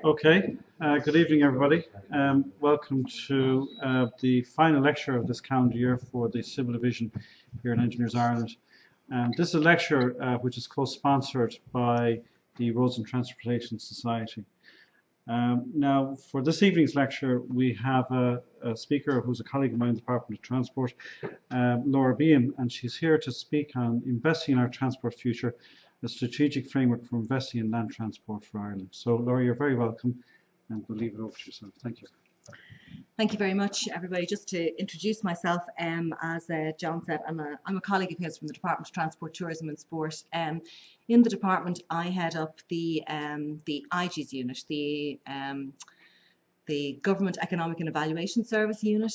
Okay, good evening, everybody. Welcome to the final lecture of this calendar year for the Civil Division here in Engineers Ireland. This is a lecture which is co-sponsored by the Roads and Transportation Society. Now, for this evening's lecture, we have a speaker who's a colleague of mine in the Department of Transport, Laura Behan, and she's here to speak on investing in our transport future, a strategic framework for investing in land transport for Ireland. So, Laura, you're very welcome, and we'll leave it over to yourself. Thank you. Thank you very much, everybody. Just to introduce myself, as John said, I'm a colleague of his from the Department of Transport, Tourism and Sport. In the department, I head up the IGES unit, the Government Economic and Evaluation Service unit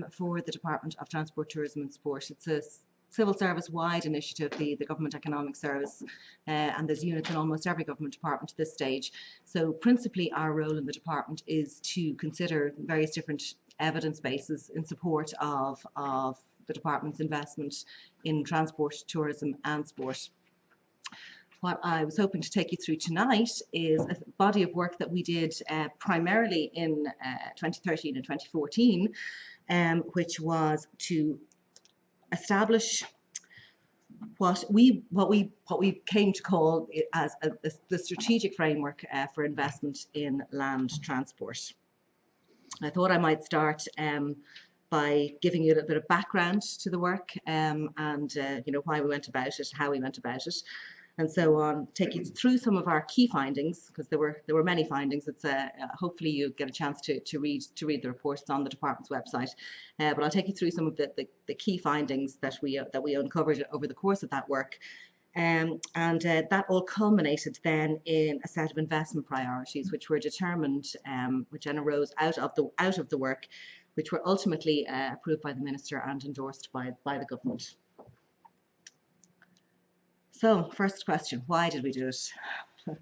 for the Department of Transport, Tourism and Sport. It's a civil service wide initiative, the Government Economic Service, and there's units in almost every government department at this stage. So principally our role in the department is to consider various different evidence bases in support of the department's investment in transport, tourism and sport. What I was hoping to take you through tonight is a body of work that we did primarily in 2013 and 2014, which was to establish what we came to call it as the strategic framework for investment in land transport. I thought I might start by giving you a little bit of background to the work and you know, why we went about it, how we went about it, and so on. Take you through some of our key findings, because there were many findings. It's hopefully you get a chance to read the reports on the department's website. But I'll take you through some of the key findings that we uncovered over the course of that work. That all culminated then in a set of investment priorities which were determined, which then arose out of the work, which were ultimately approved by the Minister and endorsed by the government. So, first question, why did we do it? Well,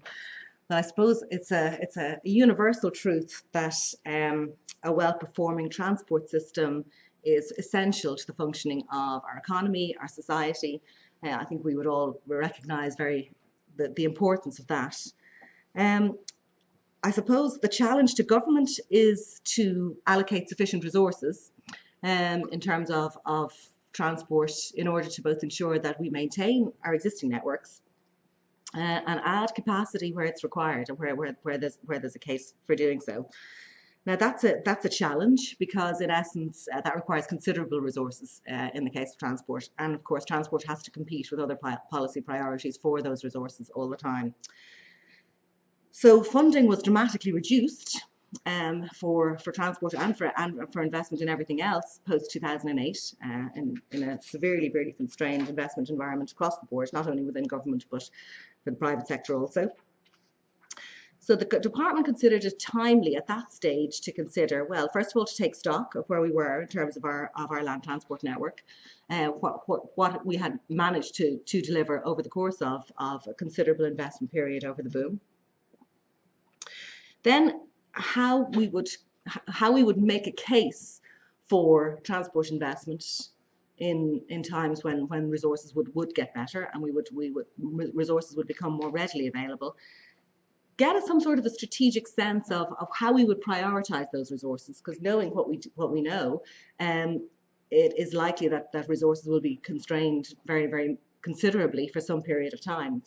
I suppose it's a universal truth that a well-performing transport system is essential to the functioning of our economy, our society. I think we would all recognise the importance of that. I suppose the challenge to government is to allocate sufficient resources in terms of transport in order to both ensure that we maintain our existing networks and add capacity where it's required and where there's a case for doing so. Now that's a challenge, because in essence that requires considerable resources in the case of transport, and of course transport has to compete with other policy priorities for those resources all the time. So funding was dramatically reduced for transport and for investment in everything else post 2008 in a severely constrained investment environment across the board, not only within government but for the private sector also. So the department considered it timely at that stage to consider, well, first of all, to take stock of where we were in terms of our land transport network, what we had managed to deliver over the course of a considerable investment period over the boom. Then how we would make a case for transport investment in times when resources would get better and resources would become more readily available. Get some sort of a strategic sense of how we would prioritize those resources, because knowing what we know, it is likely that resources will be constrained very considerably for some period of time.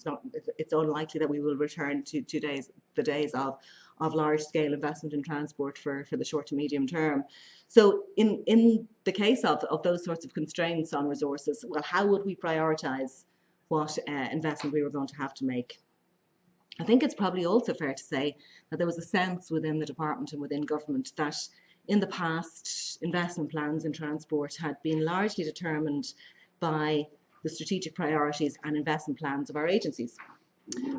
It's unlikely that we will return to the days of large-scale investment in transport for the short to medium term. So in the case of those sorts of constraints on resources, well, how would we prioritise what investment we were going to have to make? I think it's probably also fair to say that there was a sense within the department and within government that in the past investment plans in transport had been largely determined by the strategic priorities and investment plans of our agencies.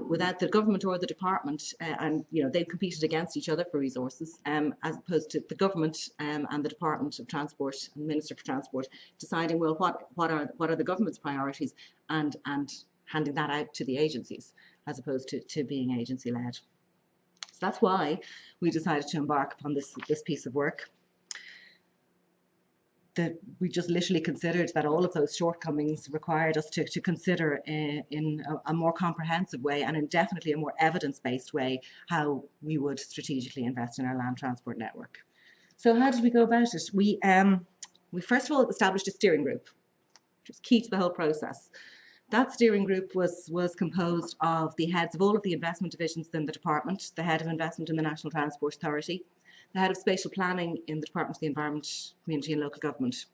Without the government or the department, and you know, they competed against each other for resources, as opposed to the government and the Department of Transport and the Minister for Transport deciding, well, what are the government's priorities, and handing that out to the agencies as opposed to being agency led. So that's why we decided to embark upon this piece of work. we just literally considered that all of those shortcomings required us to consider in a more comprehensive way and in definitely a more evidence-based way how we would strategically invest in our land transport network. So how did we go about it? We first of all established a steering group, which was key to the whole process. That steering group was composed of the heads of all of the investment divisions in the department, the head of investment in the National Transport Authority, the head of spatial planning in the Department of the Environment, Community and Local Government.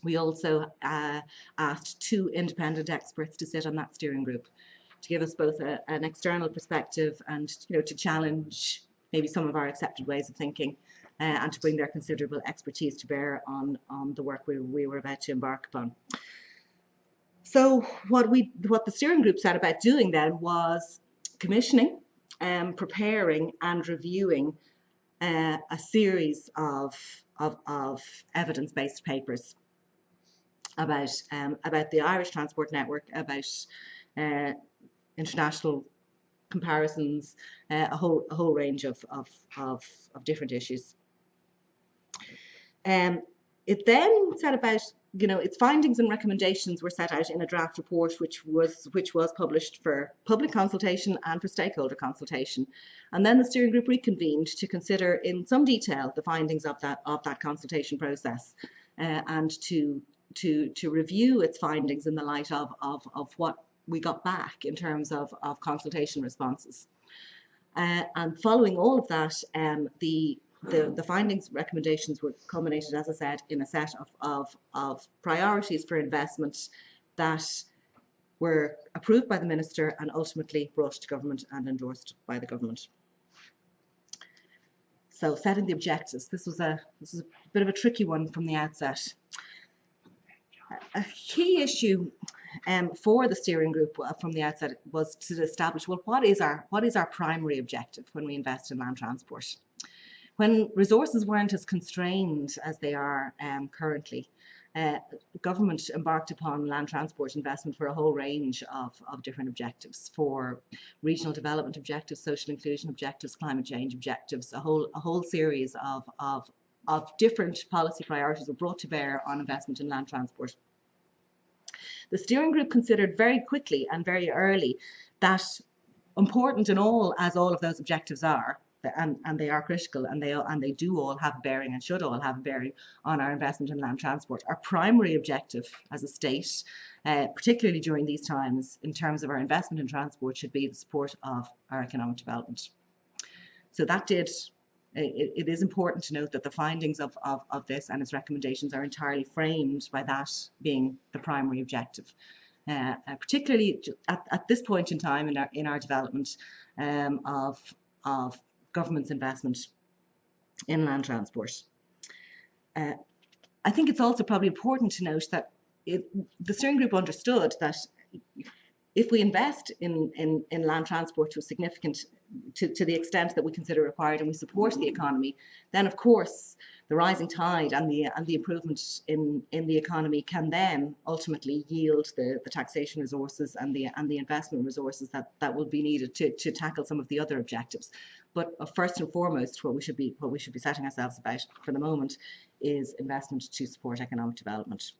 We also asked 2 independent experts to sit on that steering group to give us both an external perspective and to challenge maybe some of our accepted ways of thinking and to bring their considerable expertise to bear on the work we were about to embark upon. So what the steering group set about doing then was commissioning, preparing and reviewing a series of evidence-based papers about the Irish transport network, about international comparisons, a whole range of different issues. It then set about, its findings and recommendations were set out in a draft report which was published for public consultation and for stakeholder consultation. And then the steering group reconvened to consider in some detail the findings of that consultation process and to review its findings in the light of what we got back in terms of consultation responses. And following all of that, the findings, recommendations were culminated, as I said, in a set of priorities for investment that were approved by the Minister and ultimately brought to government and endorsed by the government. So setting the objectives, this was a bit of a tricky one from the outset. A key issue for the steering group from the outset was to establish, well, what is our primary objective when we invest in land transport? When resources weren't as constrained as they are currently, government embarked upon land transport investment for a whole range of different objectives, for regional development objectives, social inclusion objectives, climate change objectives. A whole series of different policy priorities were brought to bear on investment in land transport. The steering group considered very quickly and very early that, important in all as all of those objectives are, and they are critical, and they do all have a bearing and should all have a bearing on our investment in land transport. Our primary objective as a state, particularly during these times, in terms of our investment in transport, should be the support of our economic development. So that did. It is important to note that the findings of this and its recommendations are entirely framed by that being the primary objective, particularly at this point in time in our development of government's investment in land transport. I think it's also probably important to note that the steering group understood that if we invest in land transport to a significant, to the extent that we consider required, and we support the economy, then of course the rising tide and the improvement in the economy can then ultimately yield the taxation resources and the investment resources that will be needed to tackle some of the other objectives. But first and foremost, what we should be setting ourselves about for the moment is investment to support economic development.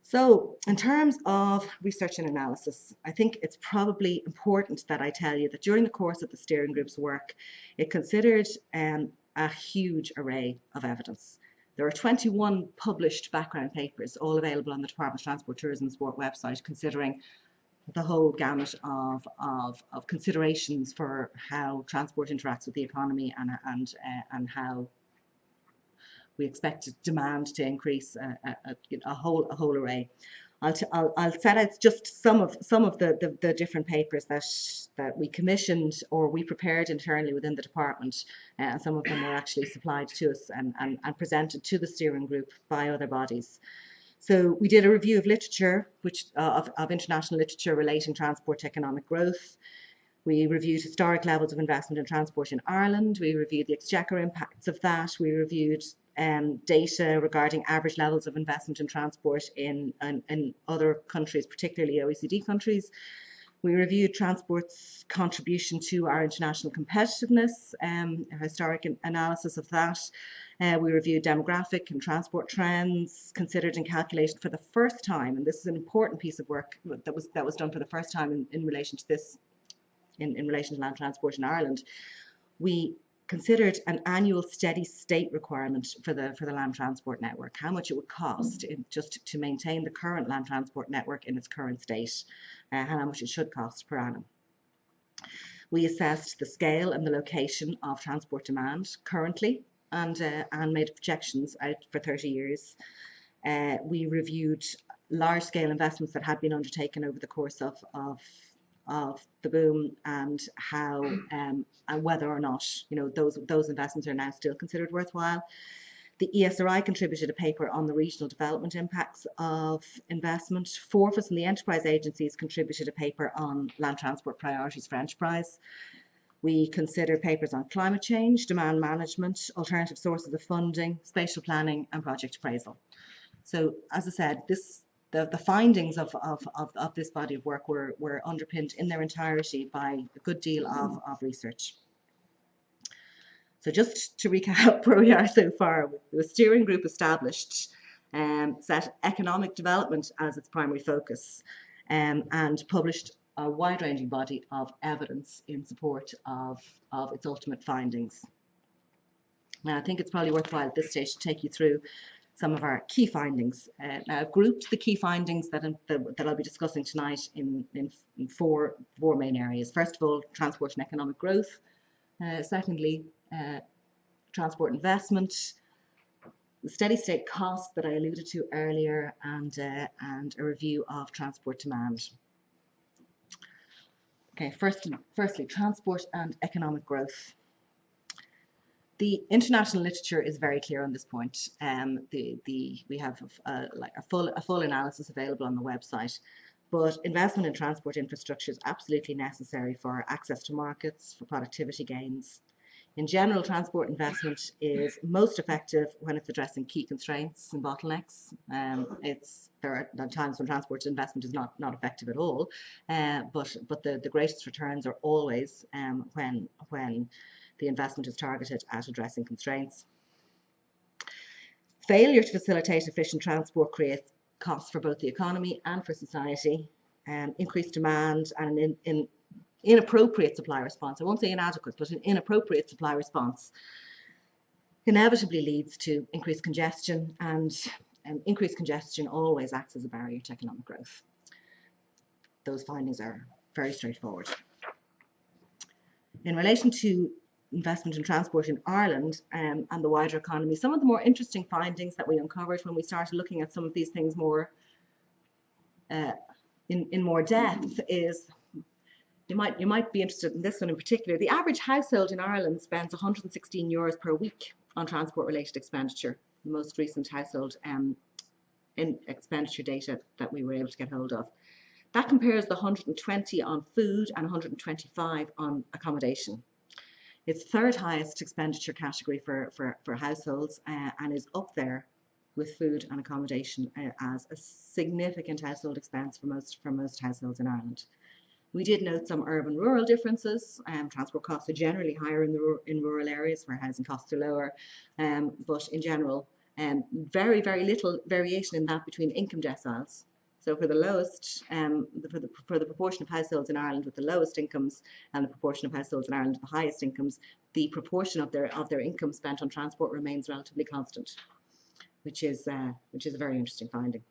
So in terms of research and analysis, I think it's probably important that I tell you that during the course of the steering group's work, it considered a huge array of evidence. There are 21 published background papers, all available on the Department of Transport, Tourism and Sport website, considering the whole gamut of considerations for how transport interacts with the economy and how we expect demand to increase, a whole array. I'll set out just some of the different papers that we commissioned or we prepared internally within the department, and some of them were actually supplied to us and presented to the steering group by other bodies. So we did a review of literature, of international literature relating transport to economic growth. We reviewed historic levels of investment in transport in Ireland. We reviewed the exchequer impacts of that. We reviewed data regarding average levels of investment in transport in other countries, particularly OECD countries. We reviewed transport's contribution to our international competitiveness, a historic analysis of that. We reviewed demographic and transport trends, considered and calculated for the first time, and this is an important piece of work that was done for the first time in relation to this, in relation to land transport in Ireland. We considered an annual steady state requirement for the land transport network, how much it would cost just to maintain the current land transport network in its current state, how much it should cost per annum. We assessed the scale and the location of transport demand currently and made projections out for 30 years. We reviewed large-scale investments that had been undertaken over the course of the boom, and how and whether or not those investments are now still considered worthwhile. The ESRI contributed a paper on the regional development impacts of investment. Forfus and the enterprise agencies contributed a paper on land transport priorities for enterprise. We considered papers on climate change, demand management, alternative sources of funding, spatial planning, and project appraisal. So, as I said, the findings of this body of work were underpinned in their entirety by a good deal of research. So just to recap where we are so far, the steering group established set economic development as its primary focus, and published a wide-ranging body of evidence in support of its ultimate findings. Now, I think it's probably worthwhile at this stage to take you through some of our key findings. Now, I've grouped the key findings that I'll be discussing tonight in four main areas. First of all, transport and economic growth. Secondly, transport investment, the steady state cost that I alluded to earlier, and a review of transport demand. Okay, firstly, transport and economic growth. The international literature is very clear on this point. We have a full analysis available on the website, but investment in transport infrastructure is absolutely necessary for access to markets, for productivity gains. In general, transport investment is most effective when it's addressing key constraints and bottlenecks. There are times when transport investment is not effective at all, but the greatest returns are always when the investment is targeted at addressing constraints. Failure to facilitate efficient transport creates costs for both the economy and for society. Increased demand and an inappropriate supply response, I won't say inadequate, but an inappropriate supply response inevitably leads to increased congestion, and increased congestion always acts as a barrier to economic growth. Those findings are very straightforward. In relation to investment in transport in Ireland and the wider economy, some of the more interesting findings that we uncovered when we started looking at some of these things more in more depth is, you might be interested in this one in particular. The average household in Ireland spends €116 per week on transport related expenditure. The most recent household in expenditure data that we were able to get hold of. That compares the 120 on food and 125 on accommodation. It's third highest expenditure category for households, and is up there with food and accommodation as a significant household expense for most households in Ireland. We did note some urban-rural differences. Transport costs are generally higher in rural areas where housing costs are lower, but in general, very little variation in that between income deciles. So for the lowest, for the proportion of households in Ireland with the lowest incomes and the proportion of households in Ireland with the highest incomes, the proportion of their income spent on transport remains relatively constant, which is a very interesting finding.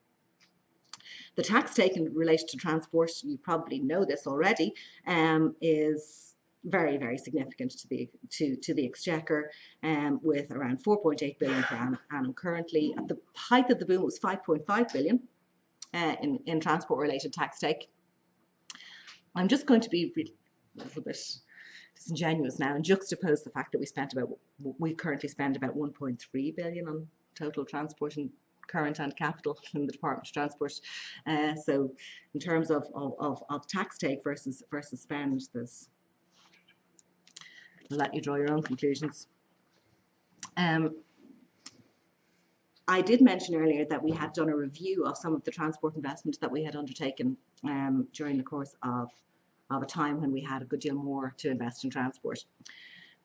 The tax taken in relation to transport, you probably know this already, is very significant to the Exchequer, with around 4.8 billion per annum currently. At the height of the boom, it was 5.5 billion. In transport-related tax take. I'm just going to be a little bit disingenuous now and juxtapose the fact that we currently spend about 1.3 billion on total transport and current and capital in the Department of Transport. So in terms of tax take versus spend, I'll let you draw your own conclusions. I did mention earlier that we had done a review of some of the transport investment that we had undertaken during the course of of a time when we had a good deal more to invest in transport.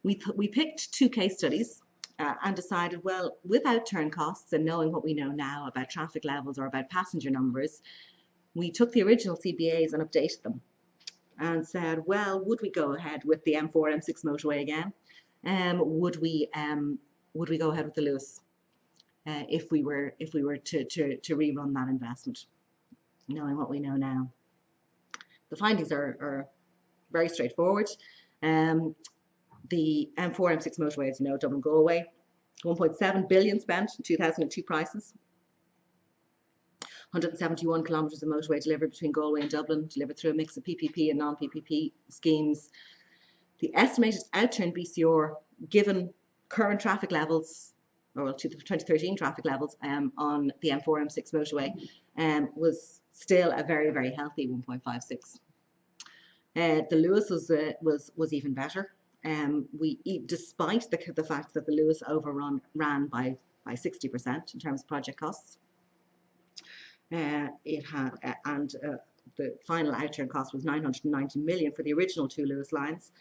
We picked 2 case studies and decided, well, with outturn costs and knowing what we know now about traffic levels or about passenger numbers, we took the original CBAs and updated them and said, well, would we go ahead with the M4, M6 motorway again? Would we go ahead with the Lewis if we were to rerun that investment, knowing what we know now? The findings are very straightforward. The M4, M6 motorway, as you know, Dublin Galway, 1.7 billion spent in 2002 prices. 171 kilometres of motorway delivered between Galway and Dublin, delivered through a mix of PPP and non-PPP schemes. The estimated outturn BCR, given current traffic levels, or to the 2013 traffic levels on the M4, M6 motorway, was still a very, very healthy 1.56. The Lewis was even better. Despite the fact that the Lewis ran by 60% in terms of project costs. It had the final outturn cost was 990 million for the original 2 Lewis lines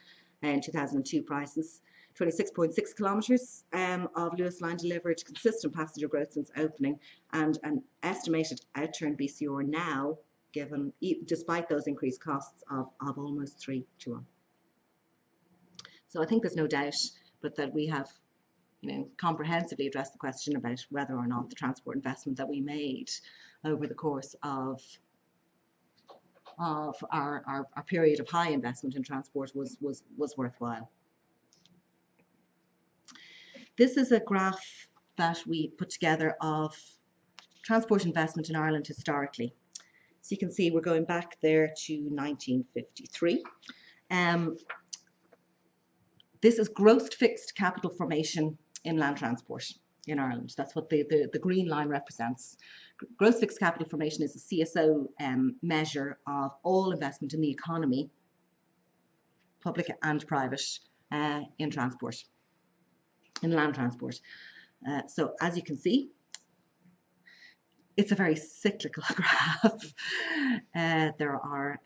in 2002 prices. 26.6 kilometres of Lewis line delivered, consistent passenger growth since opening, and an estimated outturn BCR now, given despite those increased costs, of almost 3 to 1. So I think there's no doubt but that we have, comprehensively addressed the question about whether or not the transport investment that we made over the course of our period of high investment in transport was worthwhile. This is a graph that we put together of transport investment in Ireland historically. So you can see we're going back there to 1953. This is gross fixed capital formation in land transport in Ireland. That's what the green line represents. Gross fixed capital formation is a CSO measure of all investment in the economy, public and private, in transport, in land transport. So as you can see, it's a very cyclical graph. There are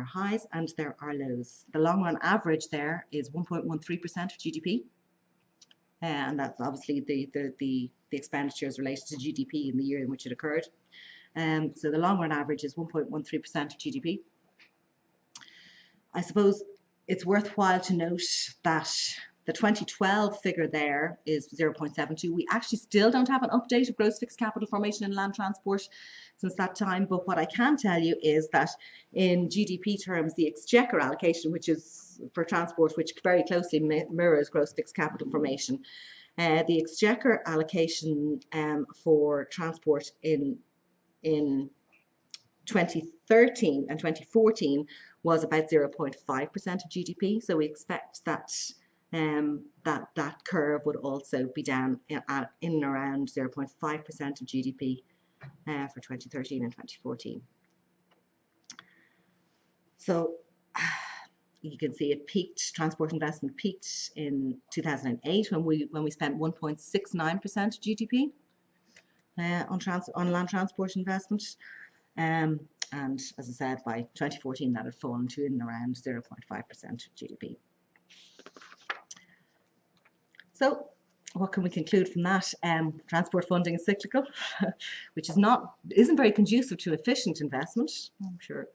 highs and there are lows. The long run average there is 1.13% of GDP. And that's obviously the expenditures related to GDP in the year in which it occurred. So the long run average is 1.13% of GDP. I suppose it's worthwhile to note that the 2012 figure there is 0.72. We actually still don't have an update of gross fixed capital formation in land transport since that time, but what I can tell you is that in GDP terms, the exchequer allocation, which is for transport, which very closely mirrors gross fixed capital formation, the exchequer allocation for transport in 2013 and 2014 was about 0.5% of GDP. So we expect that that curve would also be down in and around 0.5% of GDP for 2013 and 2014. So you can see it peaked, transport investment peaked in 2008 when we spent 1.69% of GDP on land transport investment. And as I said, by 2014 that had fallen to in and around 0.5% of GDP. So what can we conclude from that? Transport funding is cyclical, which isn't very conducive to efficient investment. I'm sure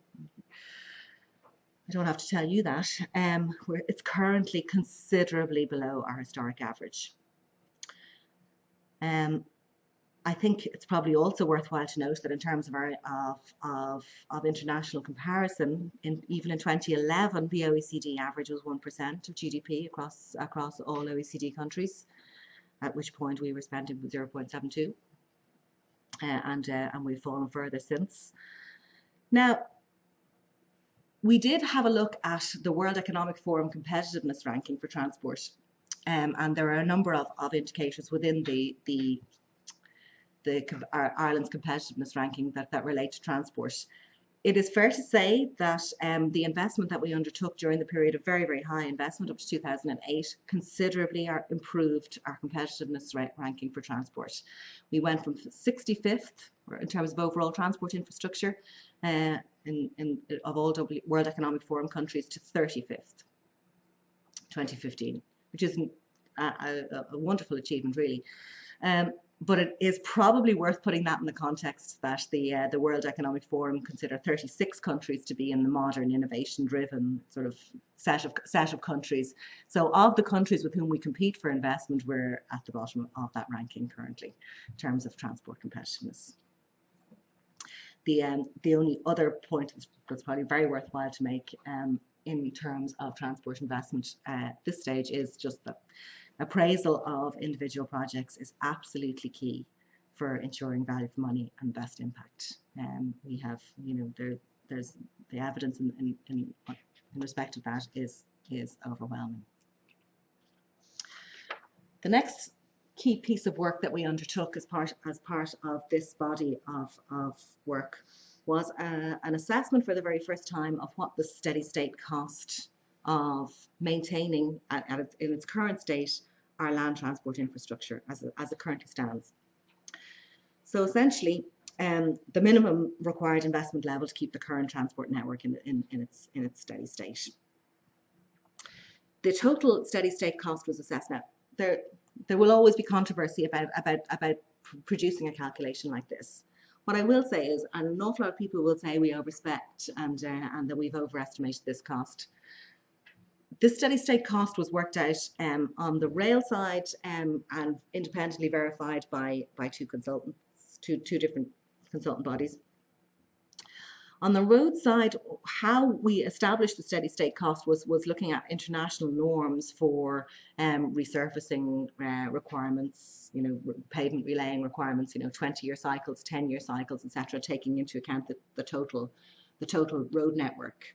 I don't have to tell you that. It's currently considerably below our historic average. I think it's probably also worthwhile to note that in terms of international comparison, even in 2011, the OECD average was 1% of GDP across all OECD countries, at which point we were spending 0.72, and we've fallen further since. Now, we did have a look at the World Economic Forum competitiveness ranking for transport, and there are a number of indicators within Ireland's competitiveness ranking that relate to transport. It is fair to say that the investment that we undertook during the period of very, very high investment up to 2008 considerably improved our competitiveness ranking for transport. We went from 65th in terms of overall transport infrastructure of all World Economic Forum countries to 35th, 2015, which is a wonderful achievement, really. But it is probably worth putting that in the context that the World Economic Forum consider 36 countries to be in the modern, innovation-driven sort of set of countries. So of the countries with whom we compete for investment, we're at the bottom of that ranking currently in terms of transport competitiveness. The only other point that's probably very worthwhile to make in terms of transport investment at this stage is just that appraisal of individual projects is absolutely key for ensuring value for money and best impact. We have, there's the evidence in respect of that is overwhelming. The next key piece of work that we undertook as part of this body of work was an assessment for the very first time of what the steady state cost of maintaining in its current state our land transport infrastructure as it currently stands. So essentially, the minimum required investment level to keep the current transport network in its steady state. The total steady state cost was assessed. Now, there will always be controversy about producing a calculation like this. What I will say is, an awful lot of people will say we overspec and that we've overestimated this cost. This steady state cost was worked out on the rail side and independently verified by two consultants, two different consultant bodies. On the road side, how we established the steady state cost was looking at international norms for resurfacing requirements, pavement relaying requirements, 20-year cycles, 10-year cycles, etc., taking into account the total road network.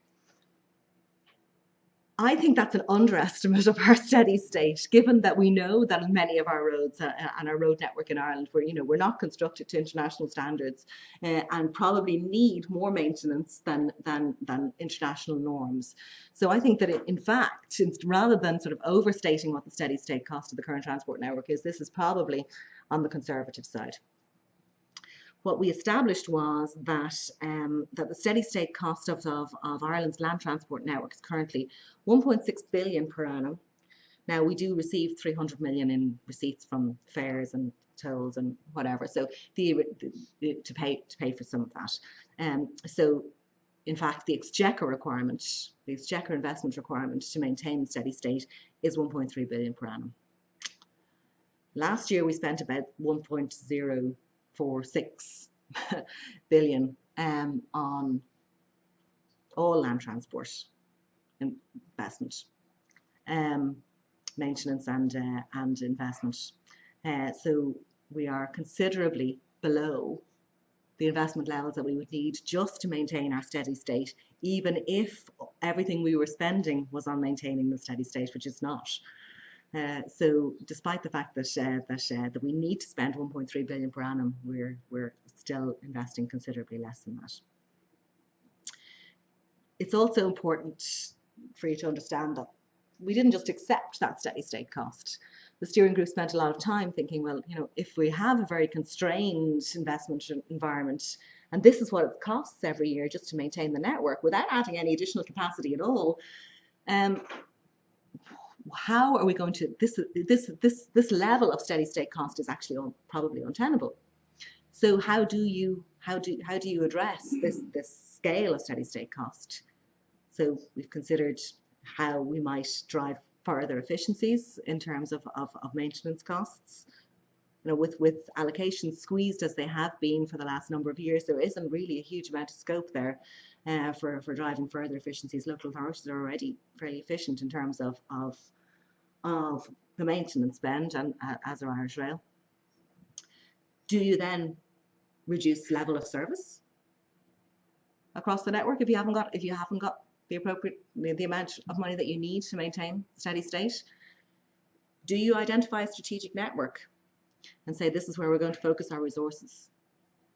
I think that's an underestimate of our steady state, given that we know that in many of our roads and our road network in Ireland, we're not constructed to international standards and probably need more maintenance than international norms. So I think that in fact, rather than sort of overstating what the steady state cost of the current transport network is, this is probably on the conservative side. What we established was that the steady state cost of Ireland's land transport network is currently 1.6 billion per annum. Now we do receive 300 million in receipts from fares and tolls and whatever, so to pay for some of that. So in fact, the exchequer investment requirement to maintain the steady state is 1.3 billion per annum. Last year we spent about 1.046 billion on all land transport investment, maintenance and investment. So we are considerably below the investment levels that we would need just to maintain our steady state, even if everything we were spending was on maintaining the steady state, which is not. So despite the fact that we need to spend 1.3 billion per annum, we're still investing considerably less than that. It's also important for you to understand that we didn't just accept that steady state cost. The steering group spent a lot of time thinking, well, if we have a very constrained investment environment, and this is what it costs every year just to maintain the network without adding any additional capacity at all, how are we going to, this level of steady state cost is actually probably untenable. So how do you address this scale of steady state cost? So we've considered how we might drive further efficiencies in terms of maintenance costs. With allocations squeezed as they have been for the last number of years, there isn't really a huge amount of scope there for driving further efficiencies. Local authorities are already fairly efficient in terms of the maintenance spend, and as are Irish Rail. Do you then reduce level of service across the network if you haven't got the appropriate the amount of money that you need to maintain steady state? Do you identify a strategic network and say this is where we're going to focus our resources?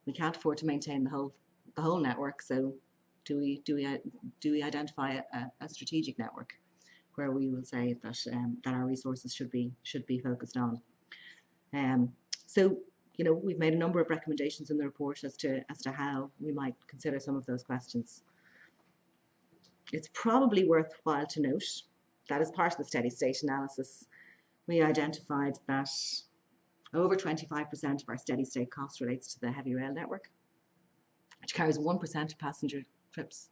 We can't afford to maintain the whole network, so do we identify a strategic network where we will say that that our resources should be focused on? So we've made a number of recommendations in the report as to how we might consider some of those questions. It's probably worthwhile to note that as part of the steady state analysis, we identified that over 25% of our steady state cost relates to the heavy rail network, which carries 1% of passenger trips,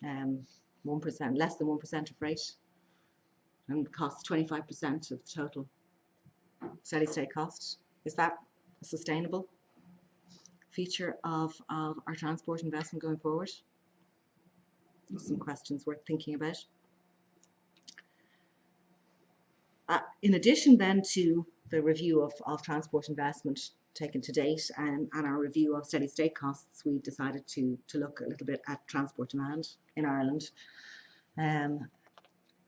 1%, less than 1% of freight, and costs 25% of the total steady state cost. Is that a sustainable feature of our transport investment going forward? Some questions worth thinking about. In addition then to the review of transport investment taken to date and our review of steady state costs, we decided to look a little bit at transport demand in Ireland.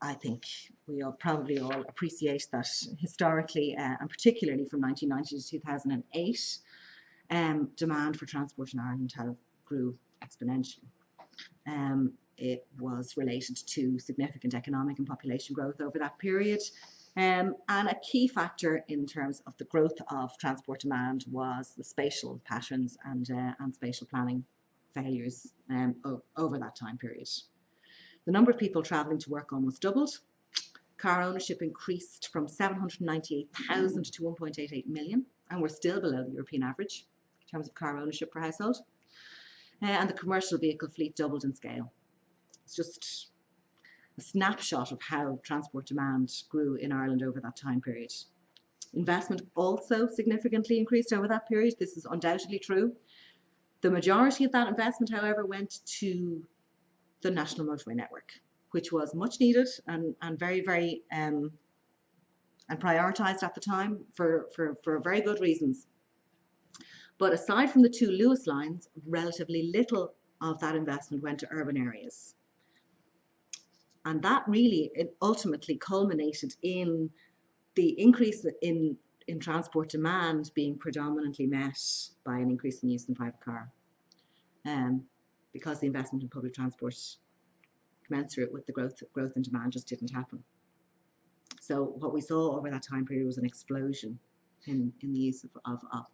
I think we probably all appreciate that historically, and particularly from 1990 to 2008, demand for transport in Ireland grew exponentially. It was related to significant economic and population growth over that period. And a key factor in terms of the growth of transport demand was the spatial patterns and spatial planning failures over that time period. The number of people travelling to work almost doubled. Car ownership increased from 798,000 to 1.88 million, and we're still below the European average in terms of car ownership per household. And the commercial vehicle fleet doubled in scale. It's just a snapshot of how transport demand grew in Ireland over that time period. Investment also significantly increased over that period. This is undoubtedly true. The majority of that investment, however, went to the national motorway network, which was much needed and very, very and prioritised at the time for very good reasons. But aside from the two Lewis lines, relatively little of that investment went to urban areas. And that really ultimately culminated in the increase in transport demand being predominantly met by an increase in use in private car, because the investment in public transport commensurate with the growth in demand just didn't happen. So what we saw over that time period was an explosion in the use of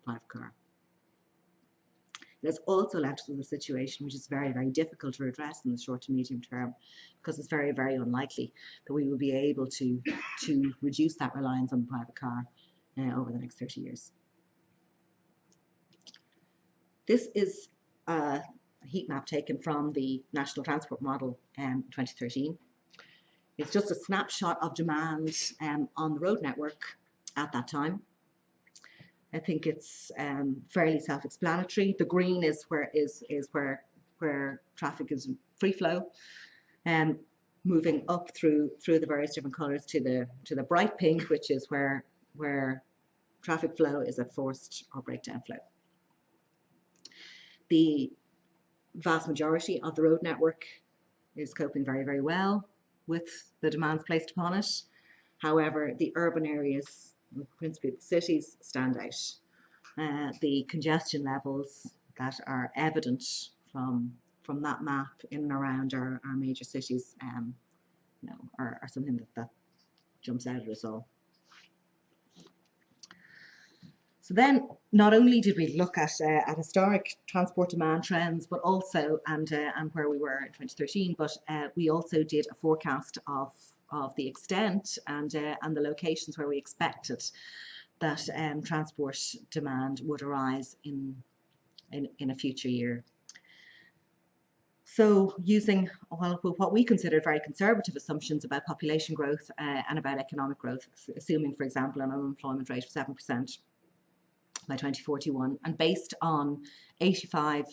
private car. It has also led to a situation which is very, very difficult to address in the short to medium term, because it's very, very unlikely that we will be able to reduce that reliance on the private car over the next 30 years. This is a heat map taken from the National Transport Model 2013. It's just a snapshot of demand on the road network at that time. I think it's fairly self-explanatory. The green is where traffic is free flow, moving up through the various different colours to the bright pink, which is where traffic flow is at forced or breakdown flow. The vast majority of the road network is coping very, very well with the demands placed upon it. However, the urban areas, principally the cities, stand out. The congestion levels that are evident from that map in and around our major cities are something that jumps out at us all. So then, not only did we look at historic transport demand trends, but also and where we were in 2013, but we also did a forecast of the extent and the locations where we expected that transport demand would arise in a future year. So using what we considered very conservative assumptions about population growth and about economic growth, assuming, for example, an unemployment rate of 7% by 2041, and based on the 85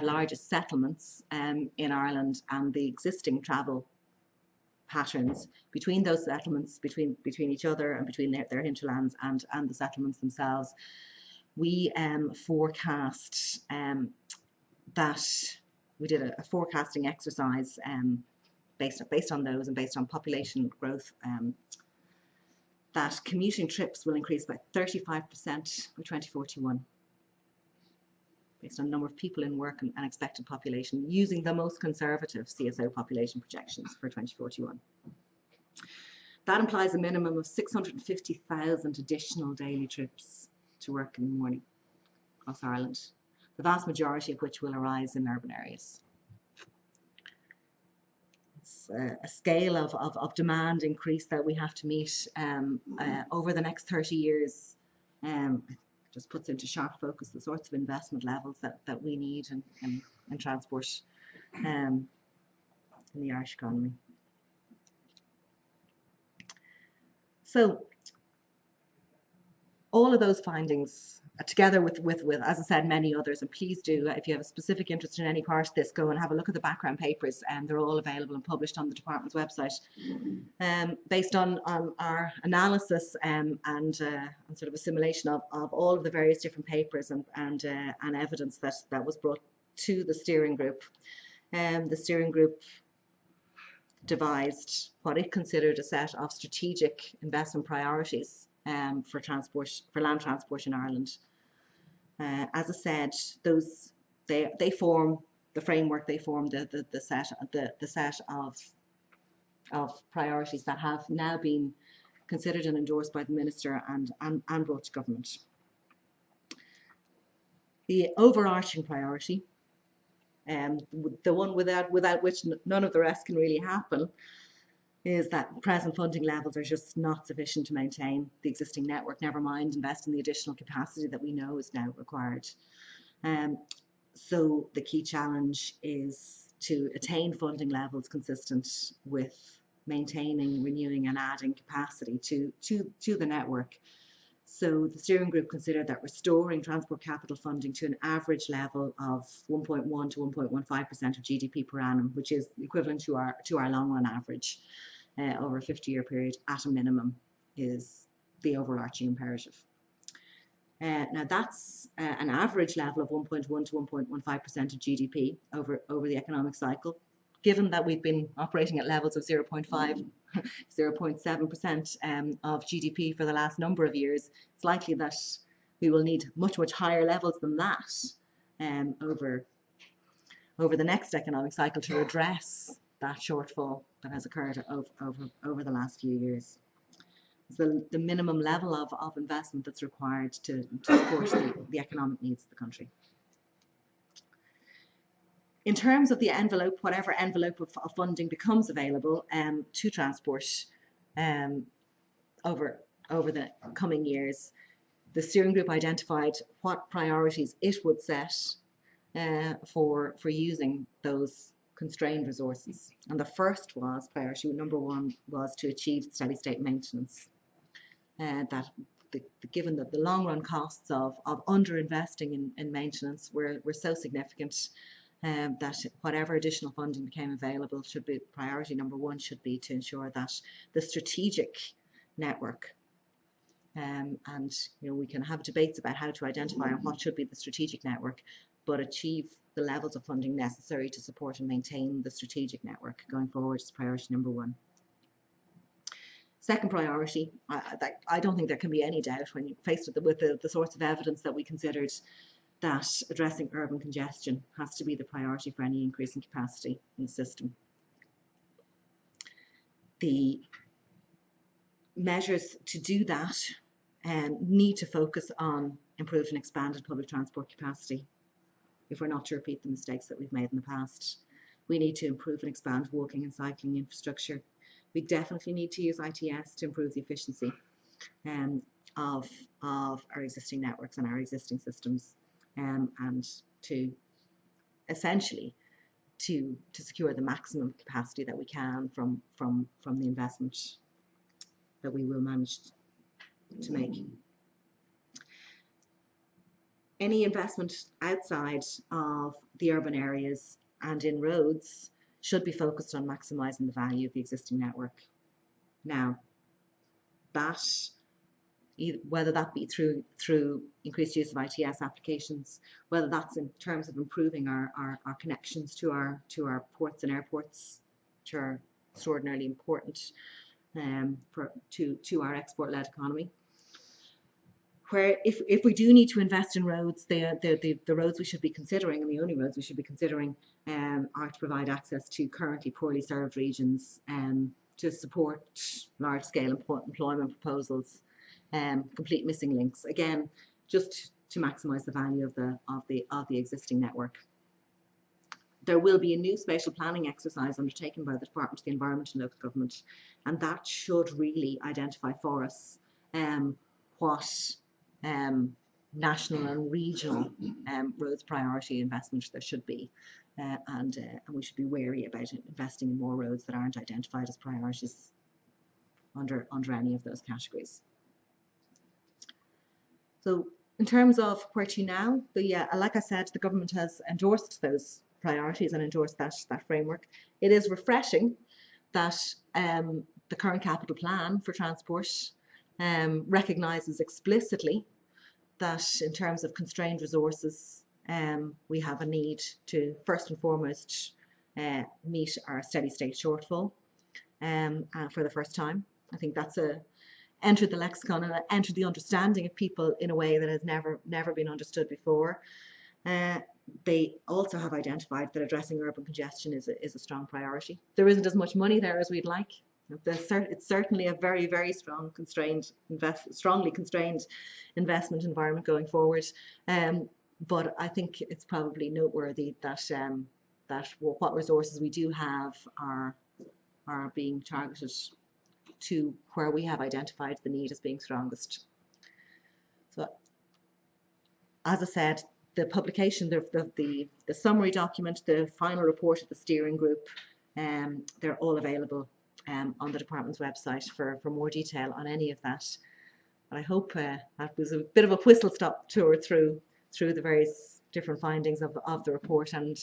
largest settlements in Ireland and the existing travel patterns between those settlements, between each other and between their hinterlands and the settlements themselves, we forecast that we did a forecasting exercise based on those and based on population growth, that commuting trips will increase by 35% by 2041, based on the number of people in work and expected population, using the most conservative CSO population projections for 2041. That implies a minimum of 650,000 additional daily trips to work in the morning across Ireland, the vast majority of which will arise in urban areas. It's a scale of demand increase that we have to meet over the next 30 years. Just puts into sharp focus the sorts of investment levels that we need in transport in the Irish economy. So all of those findings, together with, as I said, many others, and please do, if you have a specific interest in any part of this, go and have a look at the background papers, and they're all available and published on the department's website. Based on our analysis and sort of assimilation of all of the various different papers and evidence that was brought to the steering group. The steering group devised what it considered a set of strategic investment priorities for land transport in Ireland. As I said, they form the framework. They form the set of priorities that have now been considered and endorsed by the Minister and brought to government. The overarching priority, the one without which none of the rest can really happen, is that present funding levels are just not sufficient to maintain the existing network, never mind invest in the additional capacity that we know is now required. So the key challenge is to attain funding levels consistent with maintaining, renewing and adding capacity to the network. So the steering group considered that restoring transport capital funding to an average level of 1.1 to 1.15% of GDP per annum, which is equivalent to our long run average over a 50-year period at a minimum, is the overarching imperative. Now that's an average level of 1.1 to 1.15% of GDP over the economic cycle. Given that we've been operating at levels of 0.5, 0.7% of GDP for the last number of years, it's likely that we will need much higher levels than that over the next economic cycle to address that shortfall that has occurred over the last few years. It's the minimum level of investment that's required to support the economic needs of the country. In terms of the envelope, whatever envelope of funding becomes available to transport over the coming years, the steering group identified what priorities it would set for using those constrained resources. And the first was, priority number one, was to achieve steady state maintenance. Given that the long run costs of underinvesting in maintenance were so significant, that whatever additional funding became available should be priority number one, should be to ensure that the strategic network, and we can have debates about how to identify what should be the strategic network, but achieve the levels of funding necessary to support and maintain the strategic network going forward is priority number one. Second priority, I don't think there can be any doubt when you faced with the sorts of evidence that we considered, that addressing urban congestion has to be the priority for any increase in capacity in the system. The measures to do that need to focus on improved and expanded public transport capacity if we're not to repeat the mistakes that we've made in the past. We need to improve and expand walking and cycling infrastructure. We definitely need to use ITS to improve the efficiency of our existing networks and our existing systems. And to essentially to secure the maximum capacity that we can from the investment that we will manage to make. Any investment outside of the urban areas and in roads should be focused on maximising the value of the existing network. Now, whether that be through increased use of ITS applications, whether that's in terms of improving our connections to our ports and airports, which are extraordinarily important to our export-led economy. Where if we do need to invest in roads, the roads we should be considering, and the only roads we should be considering, are to provide access to currently poorly served regions to support large-scale employment proposals, complete missing links. Again, just to maximise the value of the existing network. There will be a new spatial planning exercise undertaken by the Department of the Environment and Local Government, and that should really identify for us what national and regional roads priority investment there should be, and we should be wary about investing in more roads that aren't identified as priorities under any of those categories. So in terms of where to now, like I said, the government has endorsed those priorities and endorsed that framework. It is refreshing that the current capital plan for transport recognises explicitly that in terms of constrained resources, we have a need to first and foremost meet our steady state shortfall for the first time. I think that's entered the lexicon and entered the understanding of people in a way that has never been understood before. They also have identified that addressing urban congestion is a strong priority. There isn't as much money there as we'd like. It's certainly a very, very strongly constrained investment environment going forward. But I think it's probably noteworthy that what resources we do have are being targeted to where we have identified the need as being strongest. So, as I said, the publication, the summary document, the final report of the steering group, they're all available on the department's website for more detail on any of that. And I hope that was a bit of a whistle-stop tour through the various different findings of the report and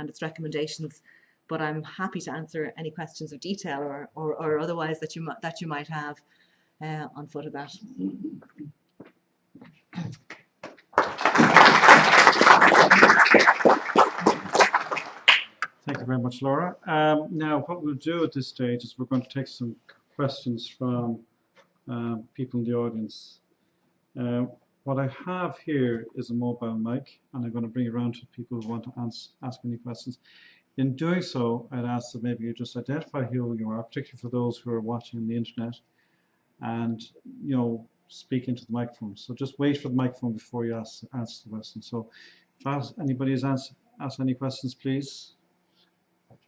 its recommendations. But I'm happy to answer any questions of detail or otherwise that you might have on foot of that. Thank you very much, Laura. Now, what we'll do at this stage is we're going to take some questions from people in the audience. What I have here is a mobile mic, and I'm going to bring it around to people who want to ask any questions. In doing so, I'd ask that maybe you just identify who you are, particularly for those who are watching on the internet, and speak into the microphone. So just wait for the microphone before you answer the question. So if anybody has asked any questions, please.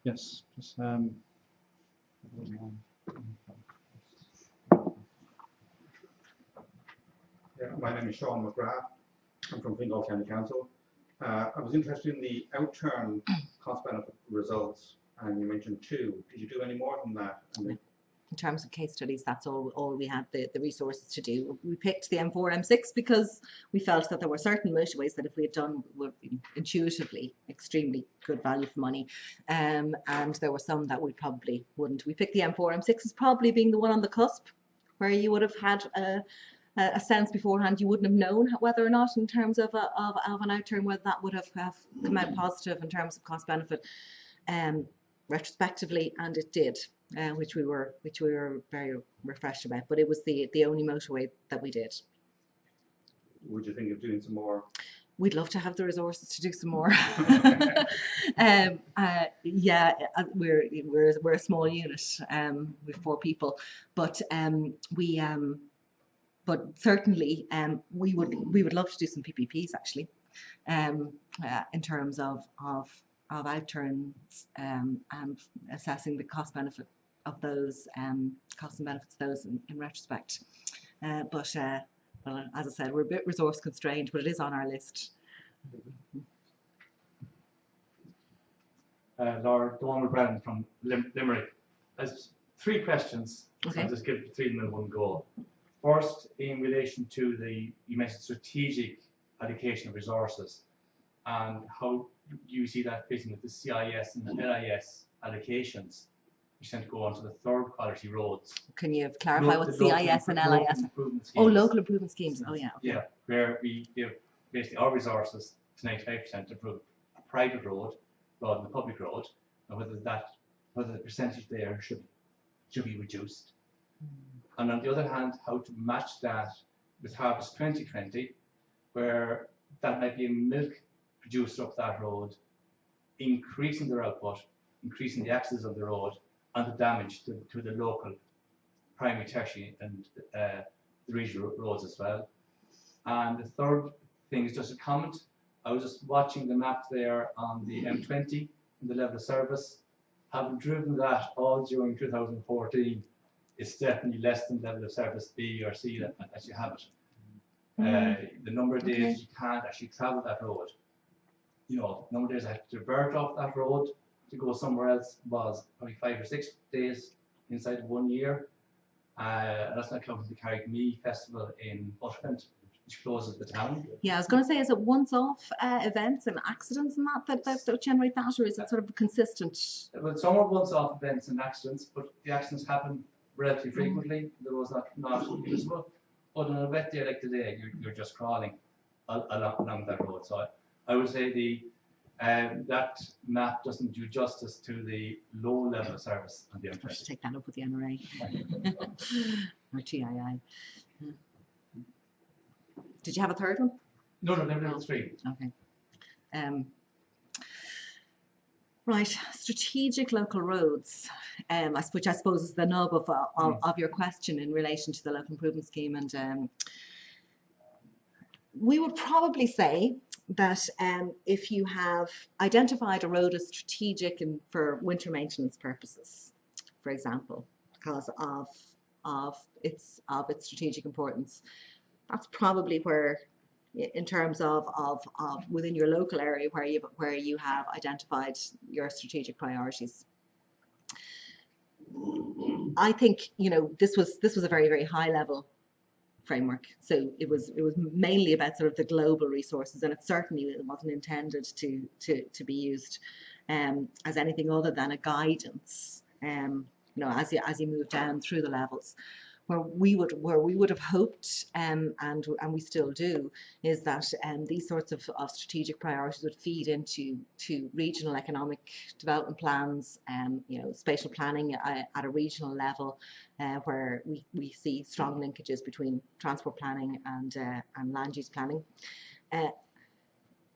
Yes. Just, Yeah, my name is Sean McGrath. I'm from Fingal County Council. I was interested in the outturn cost-benefit results, and you mentioned 2. Did you do any more than that? In terms of case studies, that's all we had the resources to do. We picked the M4, M6 because we felt that there were certain motorways that if we had done would be intuitively extremely good value for money, and there were some that we probably wouldn't. We picked the M4, M6 as probably being the one on the cusp, where you would have had a sense beforehand. You wouldn't have known whether or not, in terms of an outturn, whether that would have come out positive in terms of cost benefit, retrospectively, and it did. Which we were very refreshed about, but it was the only motorway that we did. Would you think of doing some more? We'd love to have the resources to do some more. Yeah, we're a small unit with 4 people, but certainly we would love to do some PPPs actually, in terms of outturns and assessing the cost benefit of those, costs and benefits of those in retrospect. But well, as I said, we're a bit resource constrained, but it is on our list. Laura, Donald Brennan from Limerick. There's 3 questions. Okay. So I'll just give 3 of them in one go. First, in relation to you mentioned strategic allocation of resources, and how you see that fitting with the CIS and the LIS allocations, which tend to go onto the 3rd quality roads. Can you clarify what CIS and LIS are? Oh, local improvement schemes. Oh, yeah. Okay. Yeah, where we give basically our resources to 95% to improve a private road rather than a public road, and whether the percentage there should be reduced. And on the other hand, how to match that with Harvest 2020, where that might be a milk producer up that road, increasing their output, increasing the access of the road, and the damage to the local primary, tertiary and the regional roads as well. And the third thing is just a comment. I was just watching the map there on the M20 and the level of service. Having driven that all during 2014, it's definitely less than level of service B or C as you have it. The number of days you can't actually travel that road. You know, the number of days I had to divert off that road to go somewhere else was probably 5 or 6 days inside of 1 year. That's not counting the Carrickmee Festival in Bushland, which closes the town. Yeah, I was going to say, is it once-off events and accidents and that generate that, or is it sort of consistent? Well, some are once-off events and accidents, but the accidents happen relatively frequently. The road's not usable. But on a wet day like today, you're just crawling along that road. So I would say that map doesn't do justice to the low level of service on the I should M20. take that up with the NRA or TII. Did you have a third one? No, there were three. Okay. Right, strategic local roads, which I suppose is the nub of your question in relation to the local improvement scheme. And we would probably say that if you have identified a road as strategic for winter maintenance purposes, for example, because of its strategic importance, that's probably where, in terms of within your local area, where you have identified your strategic priorities. I think, you know, this was a very, very high level framework, so it was mainly about sort of the global resources, and it certainly wasn't intended to be used as anything other than a guidance, you know, as you move down through the levels. Where we would have hoped, and we still do, is that these sorts of strategic priorities would feed into regional economic development plans, you know, spatial planning at a regional level, where we see strong linkages between transport planning and land use planning. When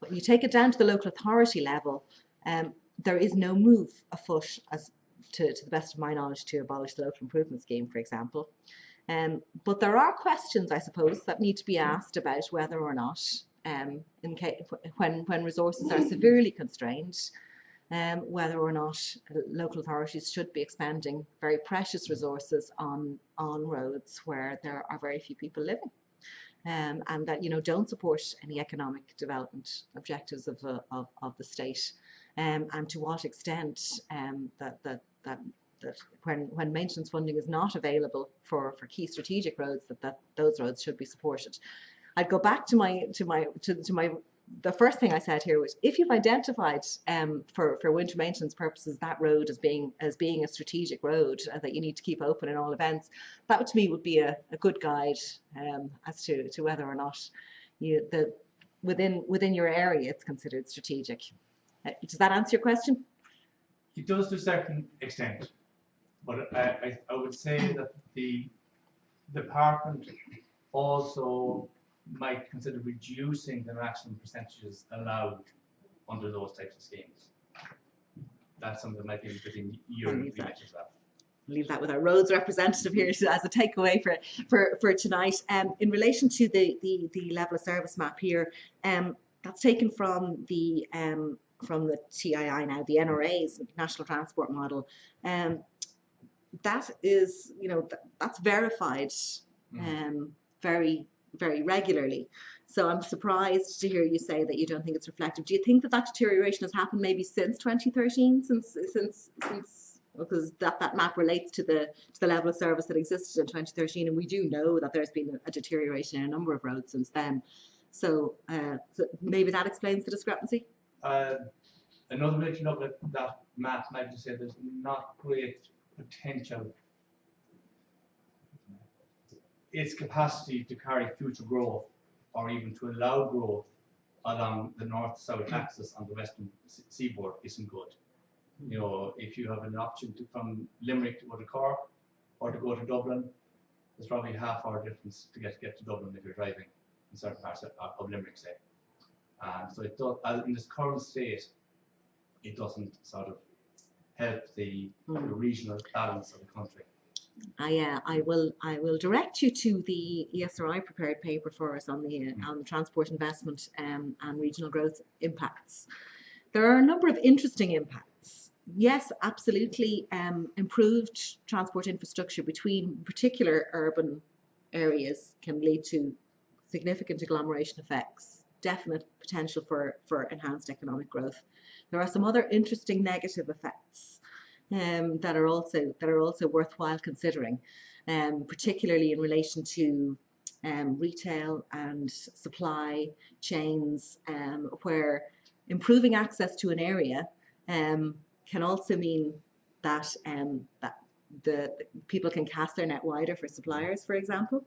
you take it down to the local authority level, there is no move afoot, as to the best of my knowledge, to abolish the local improvement scheme, for example. But there are questions, I suppose, that need to be asked about whether or not, when resources are severely constrained, whether or not local authorities should be expending very precious resources on roads where there are very few people living, and that, you know, don't support any economic development objectives of the state, and to what extent that when maintenance funding is not available for key strategic roads, that those roads should be supported. I'd go back to the first thing I said here, which if you've identified for winter maintenance purposes that road as being a strategic road that you need to keep open in all events, that to me would be a good guide as to whether or not within your area it's considered strategic. Does that answer your question? It does to a certain extent, but I would say that the department also might consider reducing the maximum percentages allowed under those types of schemes. That's something that might be within your remit as well. Leave that with our roads representative here as a takeaway for tonight. In relation to the level of service map here, that's taken from the TII now, the NRA's National Transport Model. That is, you know, that's verified very, very regularly. So I'm surprised to hear you say that you don't think it's reflective. Do you think that deterioration has happened maybe since 2013, since because that map relates to the level of service that existed in 2013, and we do know that there's been a deterioration in a number of roads since then. So maybe that explains the discrepancy. Another way to look at that map might just say there's not great potential. Its capacity to carry future growth, or even to allow growth along the north-south axis on the western seaboard, isn't good. You know, if you have an option from Limerick to go to Cork or to go to Dublin, there's probably half-hour difference to get to Dublin if you're driving in certain parts of Limerick, say. So it does, in this current state, it doesn't sort of help the regional balance of the country? I will direct you to the ESRI prepared paper for us on the transport investment and regional growth impacts. There are a number of interesting impacts. Yes, absolutely. Improved transport infrastructure between particular urban areas can lead to significant agglomeration effects, definite potential for enhanced economic growth. There are some other interesting negative effects that are also worthwhile considering, particularly in relation to retail and supply chains, where improving access to an area can also mean that the people can cast their net wider for suppliers, for example.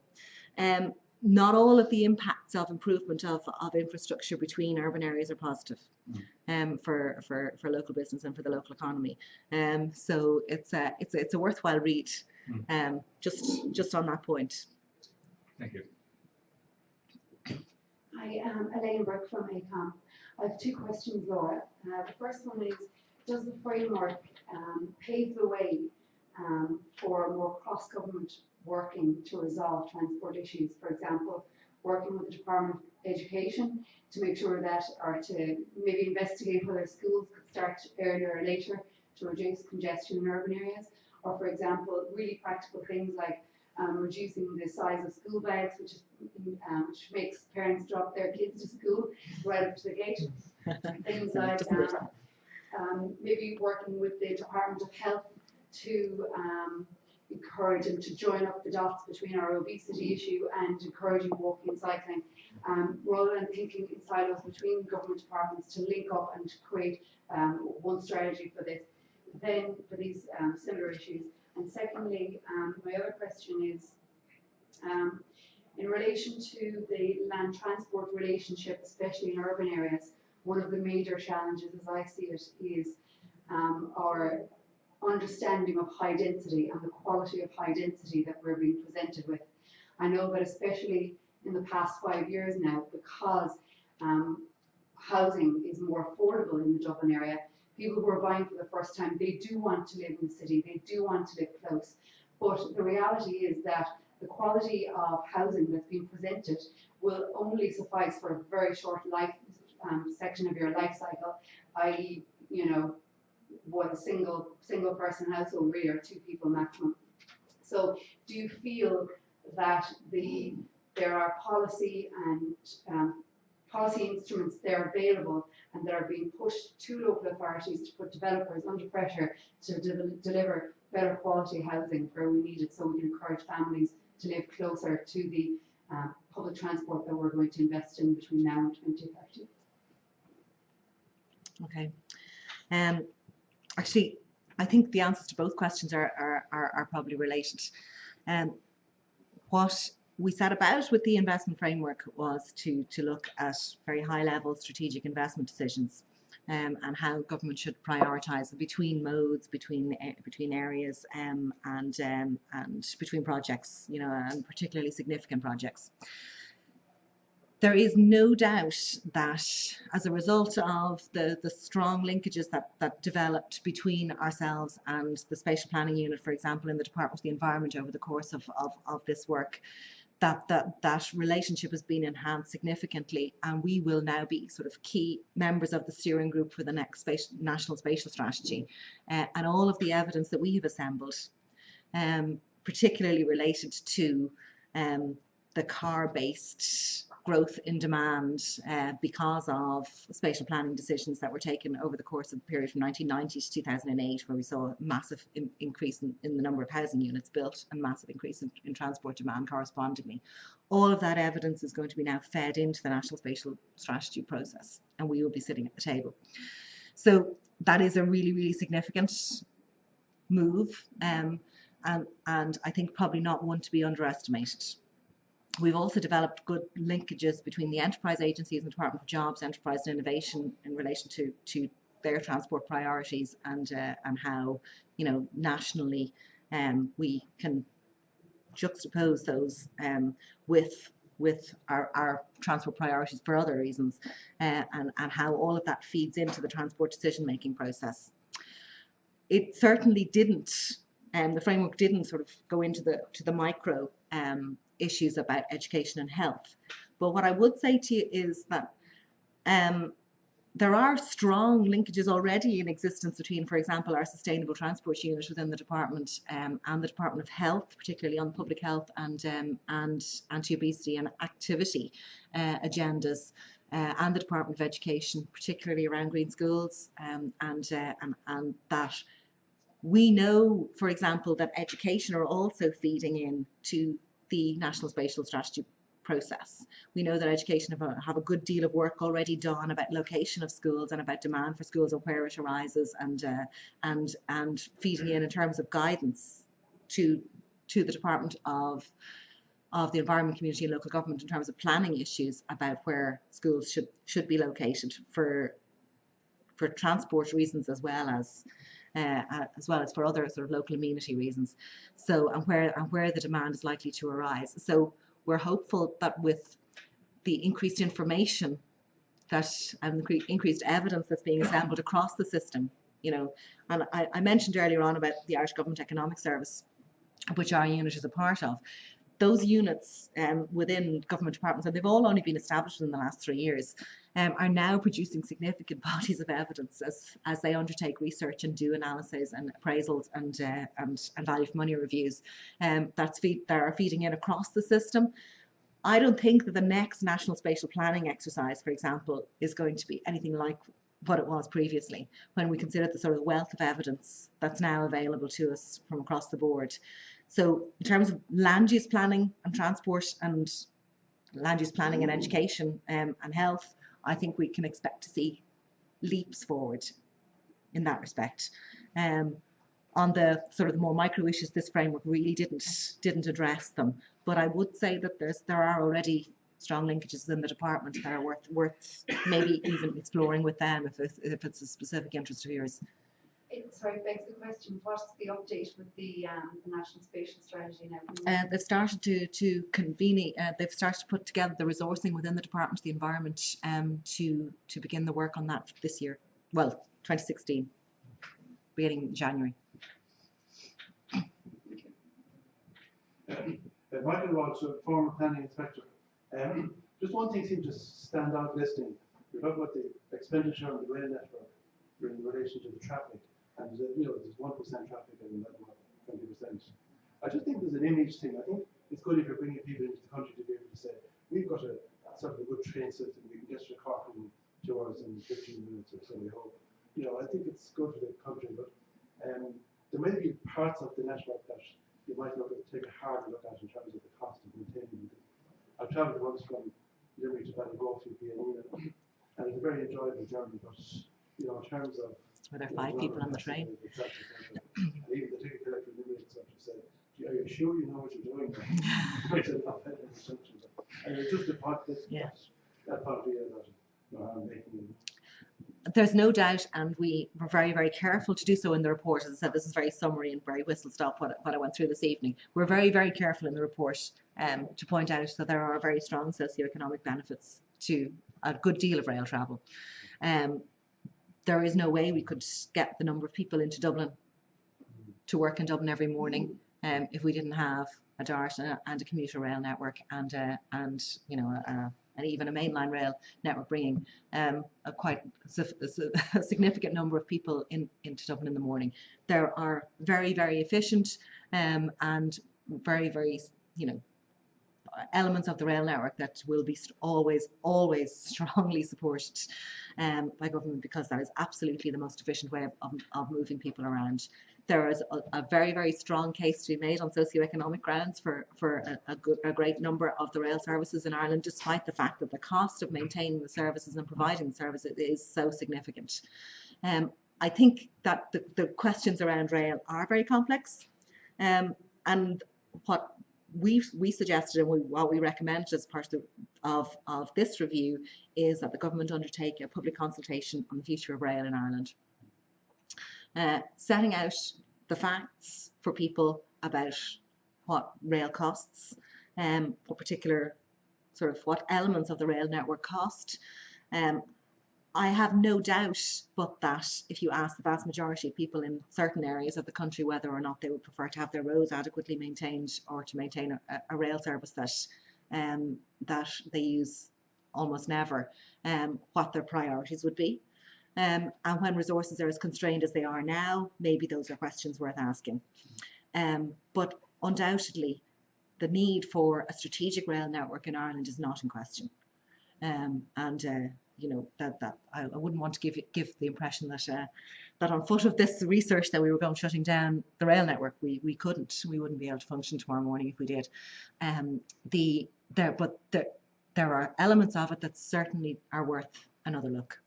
Not all of the impacts of improvement of infrastructure between urban areas are positive for local business and for the local economy. So it's a worthwhile read just on that point. Thank you. Hi, Elaine Burke from ACOM. I have two questions, Laura. The first one is, does the framework pave the way for more cross-government working to resolve transport issues? For example, working with the Department of Education to make sure that, or to maybe investigate whether schools could start earlier or later to reduce congestion in urban areas, or for example, really practical things like reducing the size of school bags, which makes parents drop their kids to school right up to the gate. Things like maybe working with the Department of Health to encourage them to join up the dots between our obesity issue and encouraging walking and cycling, rather than thinking in silos between government departments, to link up and to create one strategy for this, then for these similar issues. And secondly, my other question is in relation to the land transport relationship, especially in urban areas. One of the major challenges, as I see it, is our understanding of high density and the quality of high density that we're being presented with. I know that especially in the past 5 years now, because housing is more affordable in the Dublin area, people who are buying for the first time, they do want to live in the city, they do want to live close. But the reality is that the quality of housing that's being presented will only suffice for a very short life section of your life cycle, i.e., you know, one single person household really, or 2 people maximum. So do you feel that there are policy and policy instruments there available and that are being pushed to local authorities to put developers under pressure to deliver better quality housing where we need it, so we can encourage families to live closer to the public transport that we're going to invest in between now and 2030? Okay. Actually, I think the answers to both questions are probably related. What we set about with the investment framework was to look at very high level strategic investment decisions and how government should prioritise between modes, between areas and between projects, you know, and particularly significant projects. There is no doubt that as a result of the strong linkages that developed between ourselves and the Spatial Planning Unit, for example, in the Department of the Environment over the course of this work, that relationship has been enhanced significantly, and we will now be sort of key members of the steering group for the next National Spatial Strategy. And all of the evidence that we have assembled, particularly related to the car-based growth in demand because of spatial planning decisions that were taken over the course of the period from 1990 to 2008, where we saw a massive increase in the number of housing units built and massive increase in transport demand correspondingly. All of that evidence is going to be now fed into the National Spatial Strategy process, and we will be sitting at the table. So that is a really, really significant move, and I think probably not one to be underestimated. We've also developed good linkages between the enterprise agencies and the Department of Jobs, Enterprise and Innovation in relation to their transport priorities and how, you know, nationally we can juxtapose those with our transport priorities for other reasons, and how all of that feeds into the transport decision-making process. it certainly didn't, the framework didn't sort of go into the micro issues about education and health. But what I would say to you is that there are strong linkages already in existence between, for example, our sustainable transport unit within the department and the Department of Health, particularly on public health and anti-obesity and activity agendas, and the Department of Education, particularly around green schools, and that we know, for example, that education are also feeding in to the National Spatial Strategy process. We know that education have a good deal of work already done about location of schools and about demand for schools and where it arises, and feeding in terms of guidance to the Department of the Environment, Community and Local Government in terms of planning issues about where schools should be located for transport reasons as well as for other sort of local amenity reasons. So and where the demand is likely to arise. So we're hopeful that with the increased information and the increased evidence that's being assembled across the system, and I mentioned earlier on about the Irish Government Economic Service, which our unit is a part of. Those units within government departments, and they've all only been established in the last 3 years, are now producing significant bodies of evidence as they undertake research and do analyses and appraisals and value for money reviews that are feeding in across the system. I don't think that the next national spatial planning exercise, for example, is going to be anything like what it was previously, when we consider the sort of wealth of evidence that's now available to us from across the board. So in terms of land use planning and transport and land use planning and education and health, I think we can expect to see leaps forward in that respect. On the sort of the more micro issues, this framework really didn't address them. But I would say that there are already strong linkages in the department that are worth maybe even exploring with them if it's a specific interest of yours. Sorry, begs the question, what's the update with the National Spatial Strategy now? They've started to convene, they've started to put together the resourcing within the Department of the Environment to begin the work on that this year. Well, 2016, beginning in January. Michael Walsh, former planning inspector. Just one thing seemed to stand out listening. We talked about the expenditure on the rail network in relation to the traffic, and there's 1% traffic and 20%. I just think there's an image thing. I think it's good if you're bringing people into the country to be able to say, we've got a sort of a good train system, we can get to Cork in 2 hours and 15 minutes or so, we hope. I think it's good for the country, but there may be parts of the network that you might take a harder look at in terms of the cost of maintaining it. I've travelled once from Limerick to Ballygawfey, and it's a very enjoyable journey, but in terms of... Were there 5 people on the train? And even the ticket collector in Limerick sort of said, are you sure you know what you're doing? And it's just a part that part that I'm making. There's no doubt, and we were very, very careful to do so in the report. As I said, this is very summary and very whistle-stop what I went through this evening. We're very, very careful in the report to point out that there are very strong socioeconomic benefits to a good deal of rail travel. There is no way we could get the number of people into Dublin to work in Dublin every morning if we didn't have a DART and a commuter rail network and even a mainline rail network bringing a significant number of people into Dublin in the morning. There are very, very efficient and very, very, elements of the rail network that will be always strongly supported by government, because that is absolutely the most efficient way of moving people around. There is a very, very strong case to be made on socioeconomic grounds for a great number of the rail services in Ireland, despite the fact that the cost of maintaining the services and providing the services is so significant. I think that the questions around rail are very complex, and what we suggested and what we recommended as part of this review is that the government undertake a public consultation on the future of rail in Ireland. Setting out the facts for people about what rail costs, what particular sort of what elements of the rail network cost, I have no doubt but that if you ask the vast majority of people in certain areas of the country whether or not they would prefer to have their roads adequately maintained or to maintain a rail service that they use almost never, what their priorities would be. And when resources are as constrained as they are now, maybe those are questions worth asking. But undoubtedly, the need for a strategic rail network in Ireland is not in question. You know, that I wouldn't want to give the impression that that on foot of this research that we were going shutting down the rail network. We wouldn't be able to function tomorrow morning if we did. There are elements of it that certainly are worth another look.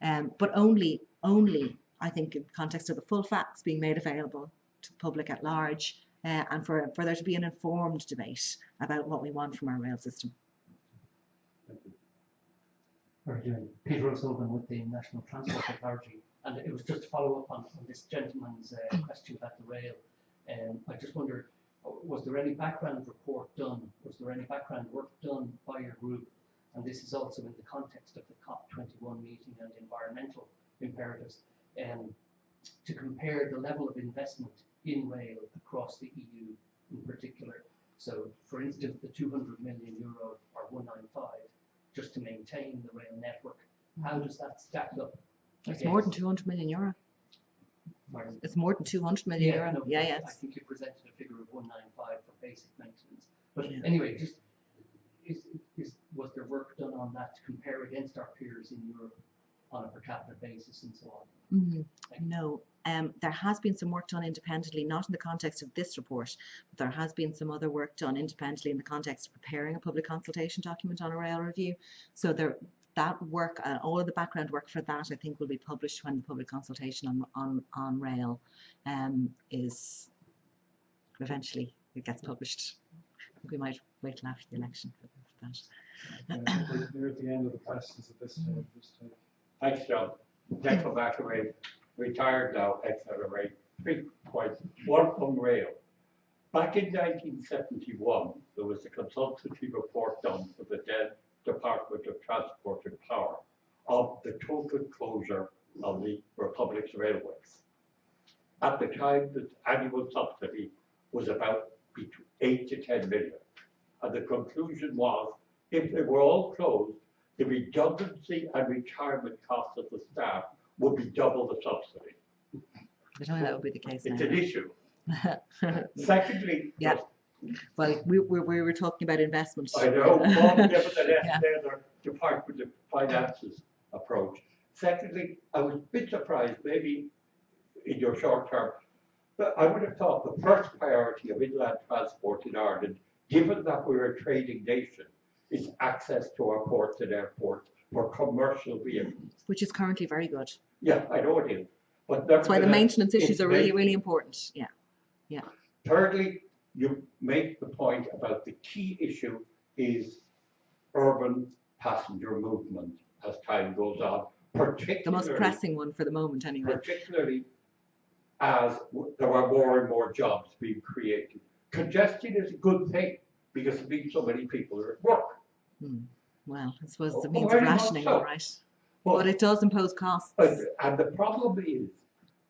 But only I think in the context of the full facts being made available to the public at large, and for there to be an informed debate about what we want from our rail system. Peter O'Sullivan with the National Transport Authority, and it was just to follow up on this gentleman's question about the rail. I just wondered, was there any background report done? Was there any background work done by your group? And this is also in the context of the COP21 meeting and environmental imperatives, to compare the level of investment in rail across the EU in particular. So, for instance, the €200 million or 195 just to maintain the rail network. How does that stack up? It's more than €200 million. Pardon? It's more than €200 million. No, Yeah. I think you presented a figure of 195 for basic maintenance. But anyway, just was there work done on that to compare against our peers in Europe on a per capita basis and so on? Mm-hmm. No. There has been some work done independently, not in the context of this report, but there has been some other work done independently in the context of preparing a public consultation document on a rail review. So that work, all of the background work for that, I think will be published when the public consultation on rail is eventually it gets published. I think we might wait till after the election for that. We're at the end of the questions at this stage. Thanks, John. Dexter McAway, retired now, ex-LRA. 3 points. One on rail. Back in 1971, there was a consultancy report done for the then Department of Transport and Power of the total closure of the Republic's railways. At the time, the annual subsidy was about between 8 to 10 million. And the conclusion was, if they were all closed, the redundancy and retirement costs of the staff would be double the subsidy. I don't think that would be the case It's now. an issue. Secondly, Yeah. Well, we were talking about investment. I know, but nevertheless, Yeah. there's our Department of Finance's approach. Secondly, I was a bit surprised, maybe in your short term, but I would have thought the first priority of inland transport in Ireland, given that we're a trading nation, is access to our ports and airports for commercial vehicles. Which is currently very good. Yeah, I know it is. But That's why the nevertheless, maintenance issues it's are really, very- really important. Yeah. Thirdly, you make the point about the key issue is urban passenger movement as time goes on, particularly The most pressing one for the moment, anyway. particularly as there are more and more jobs being created. Congestion is a good thing because it means so many people are at work. Well, I suppose it's a Oh, means of very much rationing, so. all right. But it does impose costs. And the problem is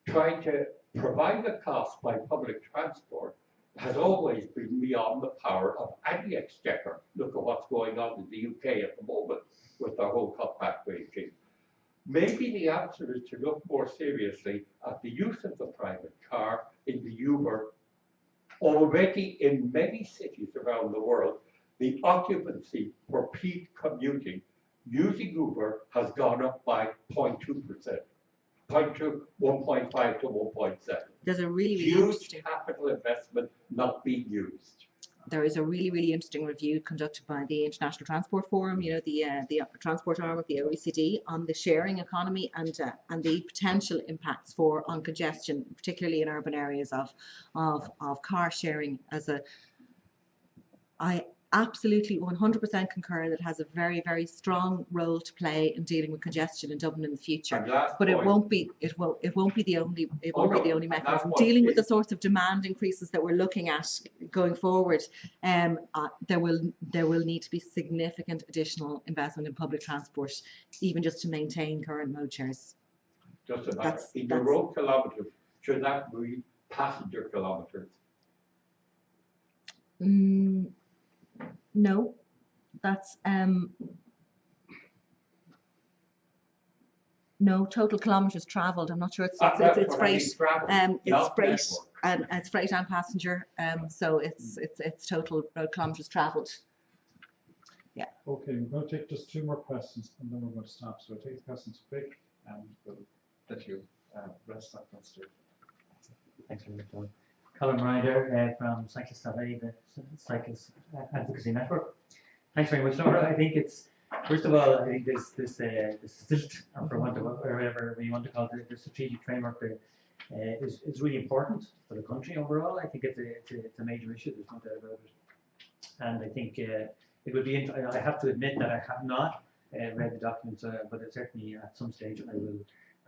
trying to provide the cost by public transport has always been beyond the power of any exchequer. Look at what's going on in the UK at the moment with the whole cutback regime. Maybe the answer is to look more seriously at the use of the private car in the Uber. Already in many cities around the world, the occupancy for peak commuting using Uber has gone up by 0.2%, 1.5 to 1.7. There's a really, really Huge interesting. capital investment not being used. There is a really, really interesting review conducted by the International Transport Forum, you know, the transport arm of the OECD, on the sharing economy and the potential impacts on congestion, particularly in urban areas of car sharing. absolutely 100% concur that it has a very, very strong role to play in dealing with congestion in Dublin in the future. And last But it point, won't be the only no, mechanism. that Dealing with the was- sorts of demand increases that we're looking at going forward, there will need to be significant additional investment in public transport, even just to maintain current mode shares. just about, That's- in the that's- road kilometres, should that be passenger kilometres? No, that's no total kilometres travelled. I'm not sure it's That's freight. what I mean, travel, It's not freight network. and it's freight and passenger. So it's total road kilometres travelled. Okay, we're going to take just 2 more questions and then we're going to stop. So I'll take the questions quick and we'll let you rest up on stage. Thanks very much, John. Colin Ryder from Cyclist.ie, the Cyclist Advocacy Network. Thanks very much, Laura. I think it's, first of all, I think this SILT, or for want of whatever you want to call it, the strategic framework is really important for the country overall. I think it's a major issue, there's no doubt about it. And I think it would be, I have to admit that I have not read the documents, but certainly at some stage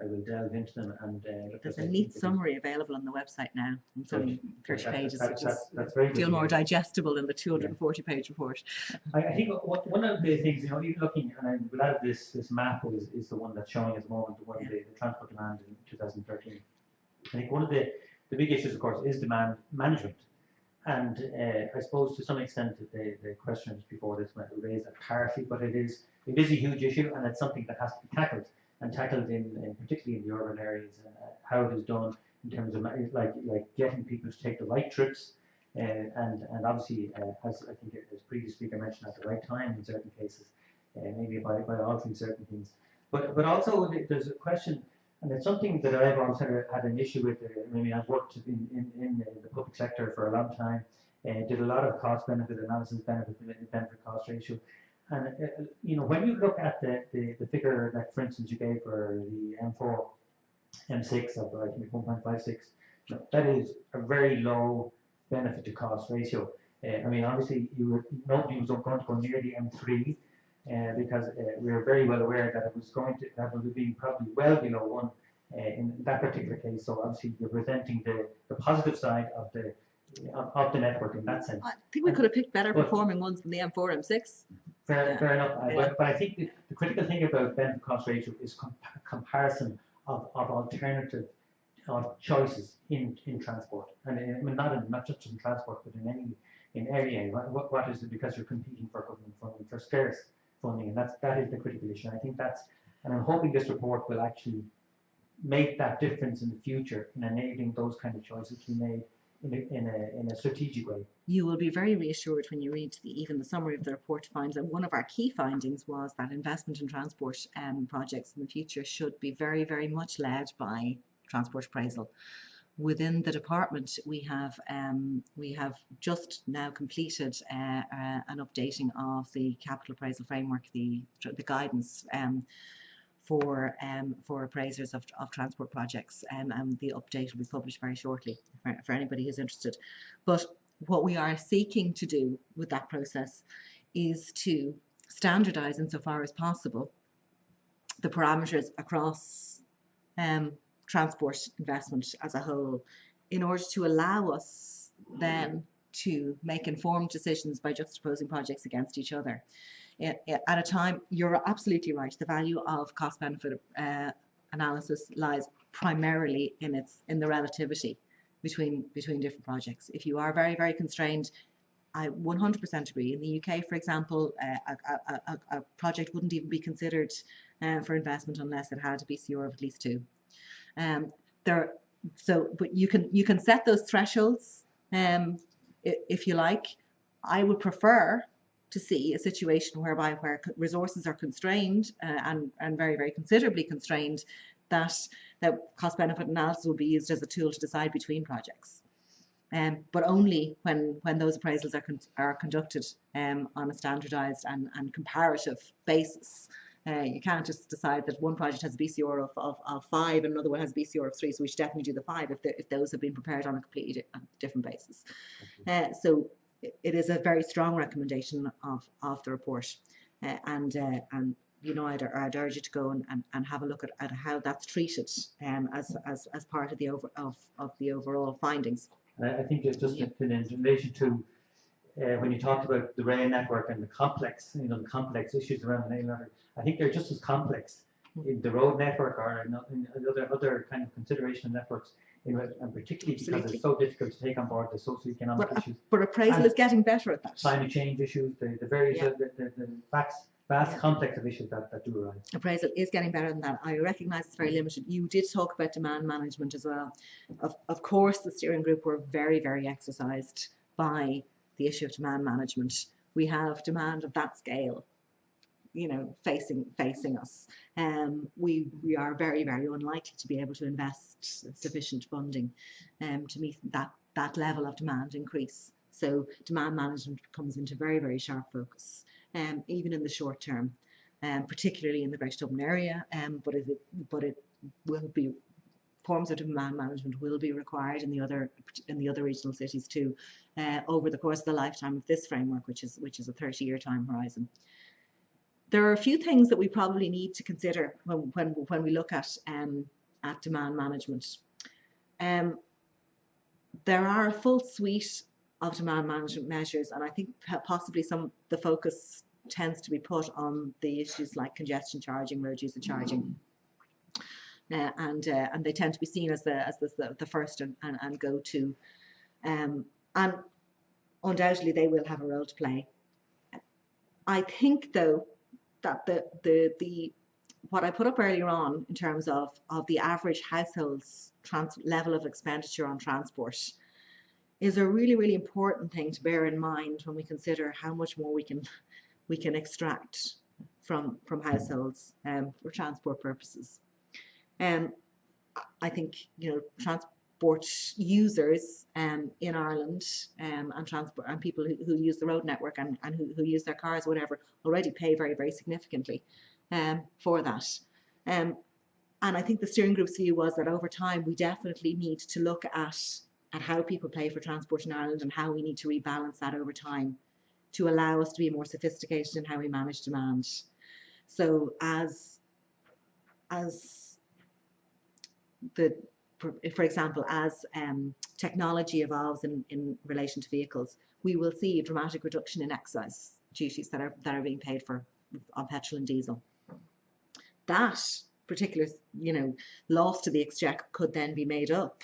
I will delve into them and There's a neat summary available on the website now. It's only 30 pages, which is that's very feel good. more digestible than the 240-page report. I think one of the things, you know, even looking, and I'm glad this map is the one that's showing at the moment, the transport demand in 2013. I think one of the big issues, of course, is demand management. And I suppose to some extent the questions before this might raise that partly, but it is a huge issue and it's something that has to be tackled, and tackled in particularly in the urban areas, how it is done in terms of like getting people to take the right trips, and obviously as I think as previous speaker mentioned, at the right time in certain cases, maybe by altering certain things. But also there's a question, and it's something that I've always had an issue with. I mean, I've worked in the public sector for a long time, did a lot of cost benefit analysis, benefit cost ratio. And you know, when you look at the figure that, for instance, you gave for the M4, M6 of I think 1.56, that is a very low benefit to cost ratio. I mean, obviously, nobody was going to go near the M3 because we are very well aware that that would be probably well below 1 in that particular case. So obviously, you're presenting the positive side of the network in that sense. I think we could have picked better But- performing ones than the M4, M6. Fair enough. But I think the critical thing about benefit cost ratio is comparison of alternative choices in transport, and I mean, not just in transport, but in any area. What is it? Because you're competing for government funding, for scarce funding, and that is the critical issue. And I think and I'm hoping this report will actually make that difference in the future in enabling those kind of choices to be made in a strategic way. You will be very reassured when you read even the summary of the report to find that one of our key findings was that investment in transport projects in the future should be very, very much led by transport appraisal. Within the department, we have just now completed an updating of the capital appraisal framework, the guidance for appraisers of transport projects, and the update will be published very shortly for anybody who's interested. But what we are seeking to do with that process is to standardise insofar as possible the parameters across transport investment as a whole, in order to allow us then to make informed decisions by juxtaposing projects against each other. At a time, you're absolutely right, the value of cost benefit analysis lies primarily in the relativity between different projects. If you are very, very constrained, I 100% agree. In the UK, for example, a project wouldn't even be considered for investment unless it had a BCR of at least 2. But you can set those thresholds if you like. I would prefer to see a situation where resources are constrained and very, very considerably constrained, that cost benefit analysis will be used as a tool to decide between projects. But only when those appraisals are conducted on a standardised and comparative basis. You can't just decide that one project has a BCR of 5 and another one has a BCR of 3, so we should definitely do the 5 if those have been prepared on a completely different basis. So it is a very strong recommendation of the report, and you know, I'd urge you to go and have a look at how that's treated as part of the overall findings. I think it's just in relation to when you talked about the rail network and the complex, you know, the complex issues around the rail network, I think they're just as complex in the road network or in other kind of consideration of networks, you know, and particularly because it's so difficult to take on board the socioeconomic issues. But appraisal is getting better at that. Climate change issues, the various the vast complex of issues that do arise. Appraisal is getting better than that. I recognise it's very limited. You did talk about demand management as well. Of course, the steering group were very, very exercised by the issue of demand management. We have demand of that scale, you know, facing us. We are very, very unlikely to be able to invest sufficient funding to meet that level of demand increase. So demand management comes into very, very sharp focus, even in the short term, particularly in the Greater Dublin area. But it will be, forms of demand management will be required in the other regional cities too, over the course of the lifetime of this framework, which is a 30-year time horizon. There are a few things that we probably need to consider when we look at demand management. There are a full suite of demand management measures, and I think possibly the focus tends to be put on the issues like congestion charging, road user charging, and they tend to be seen as the first and go-to, and undoubtedly they will have a role to play. I think though that the what I put up earlier on in terms of the average household's level of expenditure on transport is a really, really important thing to bear in mind when we consider how much more we can extract from households for transport purposes. I think, you know, transport users in Ireland and people who use the road network and who use their cars, whatever, already pay very, very significantly for that. And I think the steering group's view was that over time we definitely need to look at how people pay for transport in Ireland and how we need to rebalance that over time to allow us to be more sophisticated in how we manage demand. So for example, as technology evolves in relation to vehicles, we will see a dramatic reduction in excise duties that are being paid for on petrol and diesel. That particular, you know, loss to the exchequer could then be made up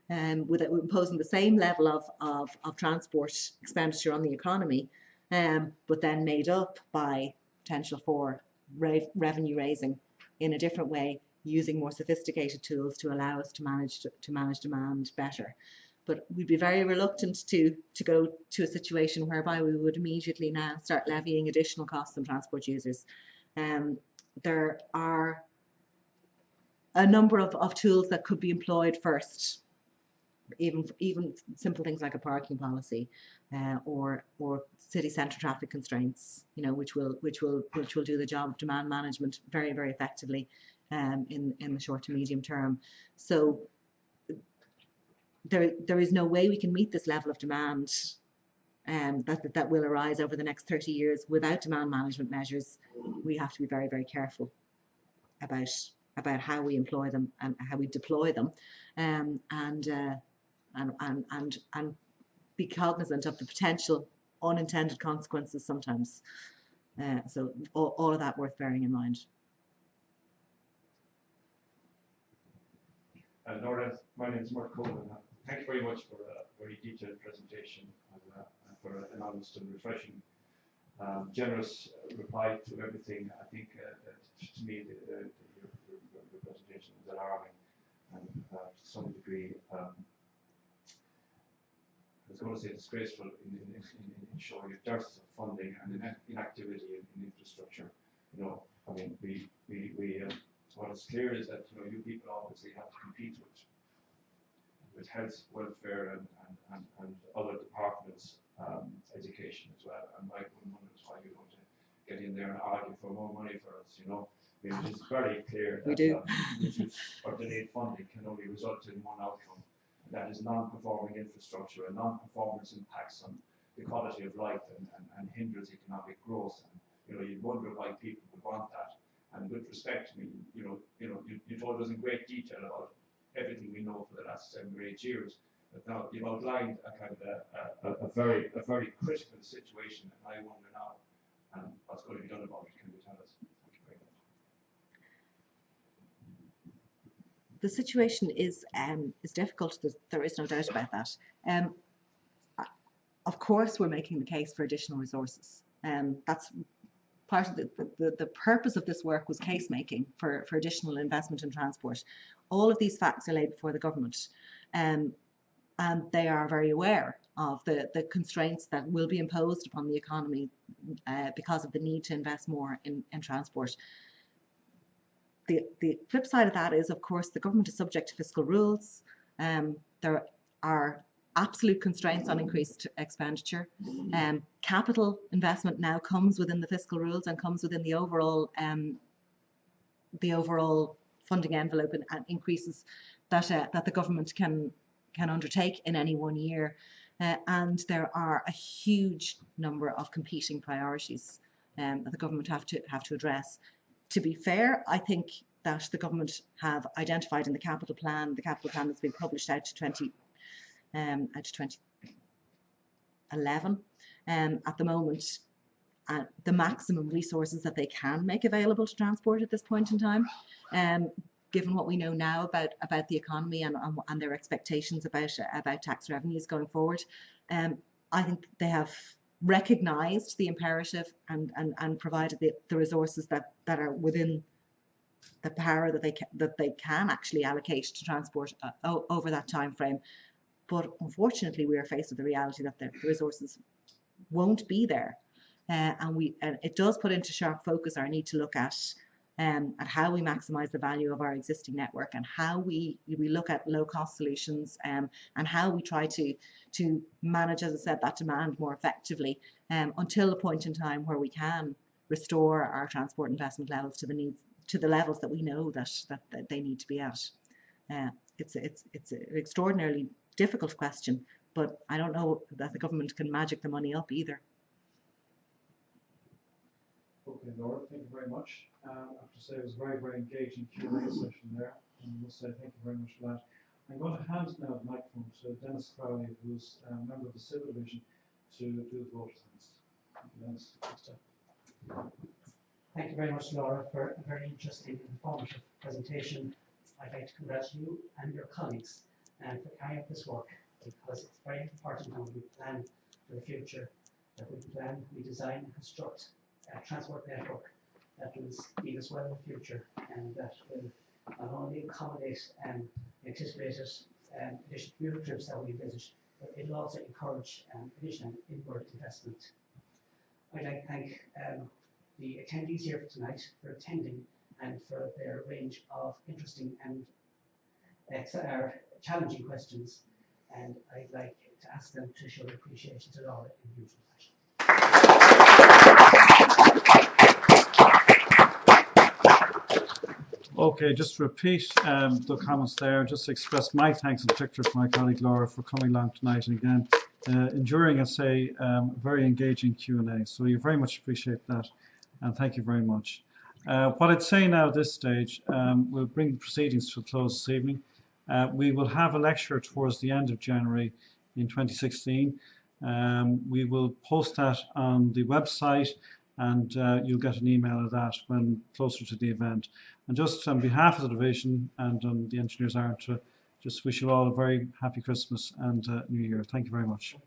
with imposing the same level of transport expenditure on the economy, but then made up by potential for revenue raising in a different way, using more sophisticated tools to allow us to manage demand better. But we'd be very reluctant to go to a situation whereby we would immediately now start levying additional costs on transport users. There are a number of tools that could be employed first, even simple things like a parking policy, or city centre traffic constraints, you know, which will do the job of demand management very, very effectively in the short to medium term. So there is no way we can meet this level of demand that will arise over the next 30 years without demand management measures. We have to be very, very careful about how we employ them and how we deploy them, and be cognizant of the potential unintended consequences sometimes. So all of that worth bearing in mind. Nora, my name is Mark Coleman. Thank you very much for a very detailed presentation and for an honest and refreshing, generous reply to everything. I think to me your presentation was alarming and to some degree, I was going to say disgraceful in showing a dearth of funding and inactivity in infrastructure. You know, I mean, we what is clear is that, you know, you people obviously have to compete with health, welfare, and other departments, education as well. And my one wonders why you want to get in there and argue for more money for us. You know, it is very clear that misuse or delayed funding can only result in one outcome, and that is non-performing infrastructure and non-performance impacts on the quality of life and hinders economic growth. And, you wonder why people would want that. And with respect to me, you told us in great detail about everything we know for the last 7 or 8 years. But now you've outlined a kind of a very critical situation, and I wonder now what's going to be done about it. Can you tell us? Thank you very much. The situation is difficult. There is no doubt about that. Of course, we're making the case for additional resources. That's part of the purpose of this work was case making for additional investment in transport. All of these facts are laid before the government, and they are very aware of the constraints that will be imposed upon the economy because of the need to invest more in transport. The flip side of that is, of course, the government is subject to fiscal rules. There are absolute constraints on increased expenditure. Capital investment now comes within the fiscal rules and comes within the overall funding envelope and increases that the government can undertake in any one year. And there are a huge number of competing priorities that the government have to address. To be fair, I think that the government have identified in the capital plan that's been published out to 2011 at the moment, the maximum resources that they can make available to transport at this point in time, given what we know now about the economy and their expectations about tax revenues going forward. I think they have recognised the imperative and provided the resources that are within the power that they can actually allocate to transport over that time frame. But unfortunately, we are faced with the reality that the resources won't be there, and it does put into sharp focus our need to look at how we maximise the value of our existing network, and how we look at low-cost solutions, and how we try to manage, as I said, that demand more effectively until the point in time where we can restore our transport investment levels to the levels that we know that they need to be at. It's an extraordinarily difficult question, but I don't know that the government can magic the money up either. Okay, Laura, thank you very much. I have to say it was a very, very engaging Q&A session there, and I must say thank you very much for that. I'm going to hand now the microphone to Dennis Crowley, who's a member of the Civil Division, to do the vote. Dennis. Thank you very much, Laura, for a very interesting and informative presentation. I'd like to congratulate you and your colleagues for carrying out this work, because it's very important when we plan for the future, that we plan, we design and construct a transport network that will lead us well in the future, and that will not only accommodate anticipated additional fuel trips that we envisage, but it will also encourage additional inward investment. I'd like to thank the attendees here for tonight for attending and for their range of interesting and challenging questions, and I'd like to ask them to show their appreciation to Laura in the usual fashion. Okay, just to repeat the comments there, just to express my thanks in particular to my colleague Laura for coming along tonight, and again enduring, I say, very engaging Q&A. So you very much appreciate that, and thank you very much. What I'd say now at this stage, we'll bring the proceedings to a close this evening. We will have a lecture towards the end of January in 2016. We will post that on the website, and you'll get an email of that when closer to the event. And just on behalf of the division and on the Engineers Ireland, to just wish you all a very happy Christmas and New Year. Thank you very much.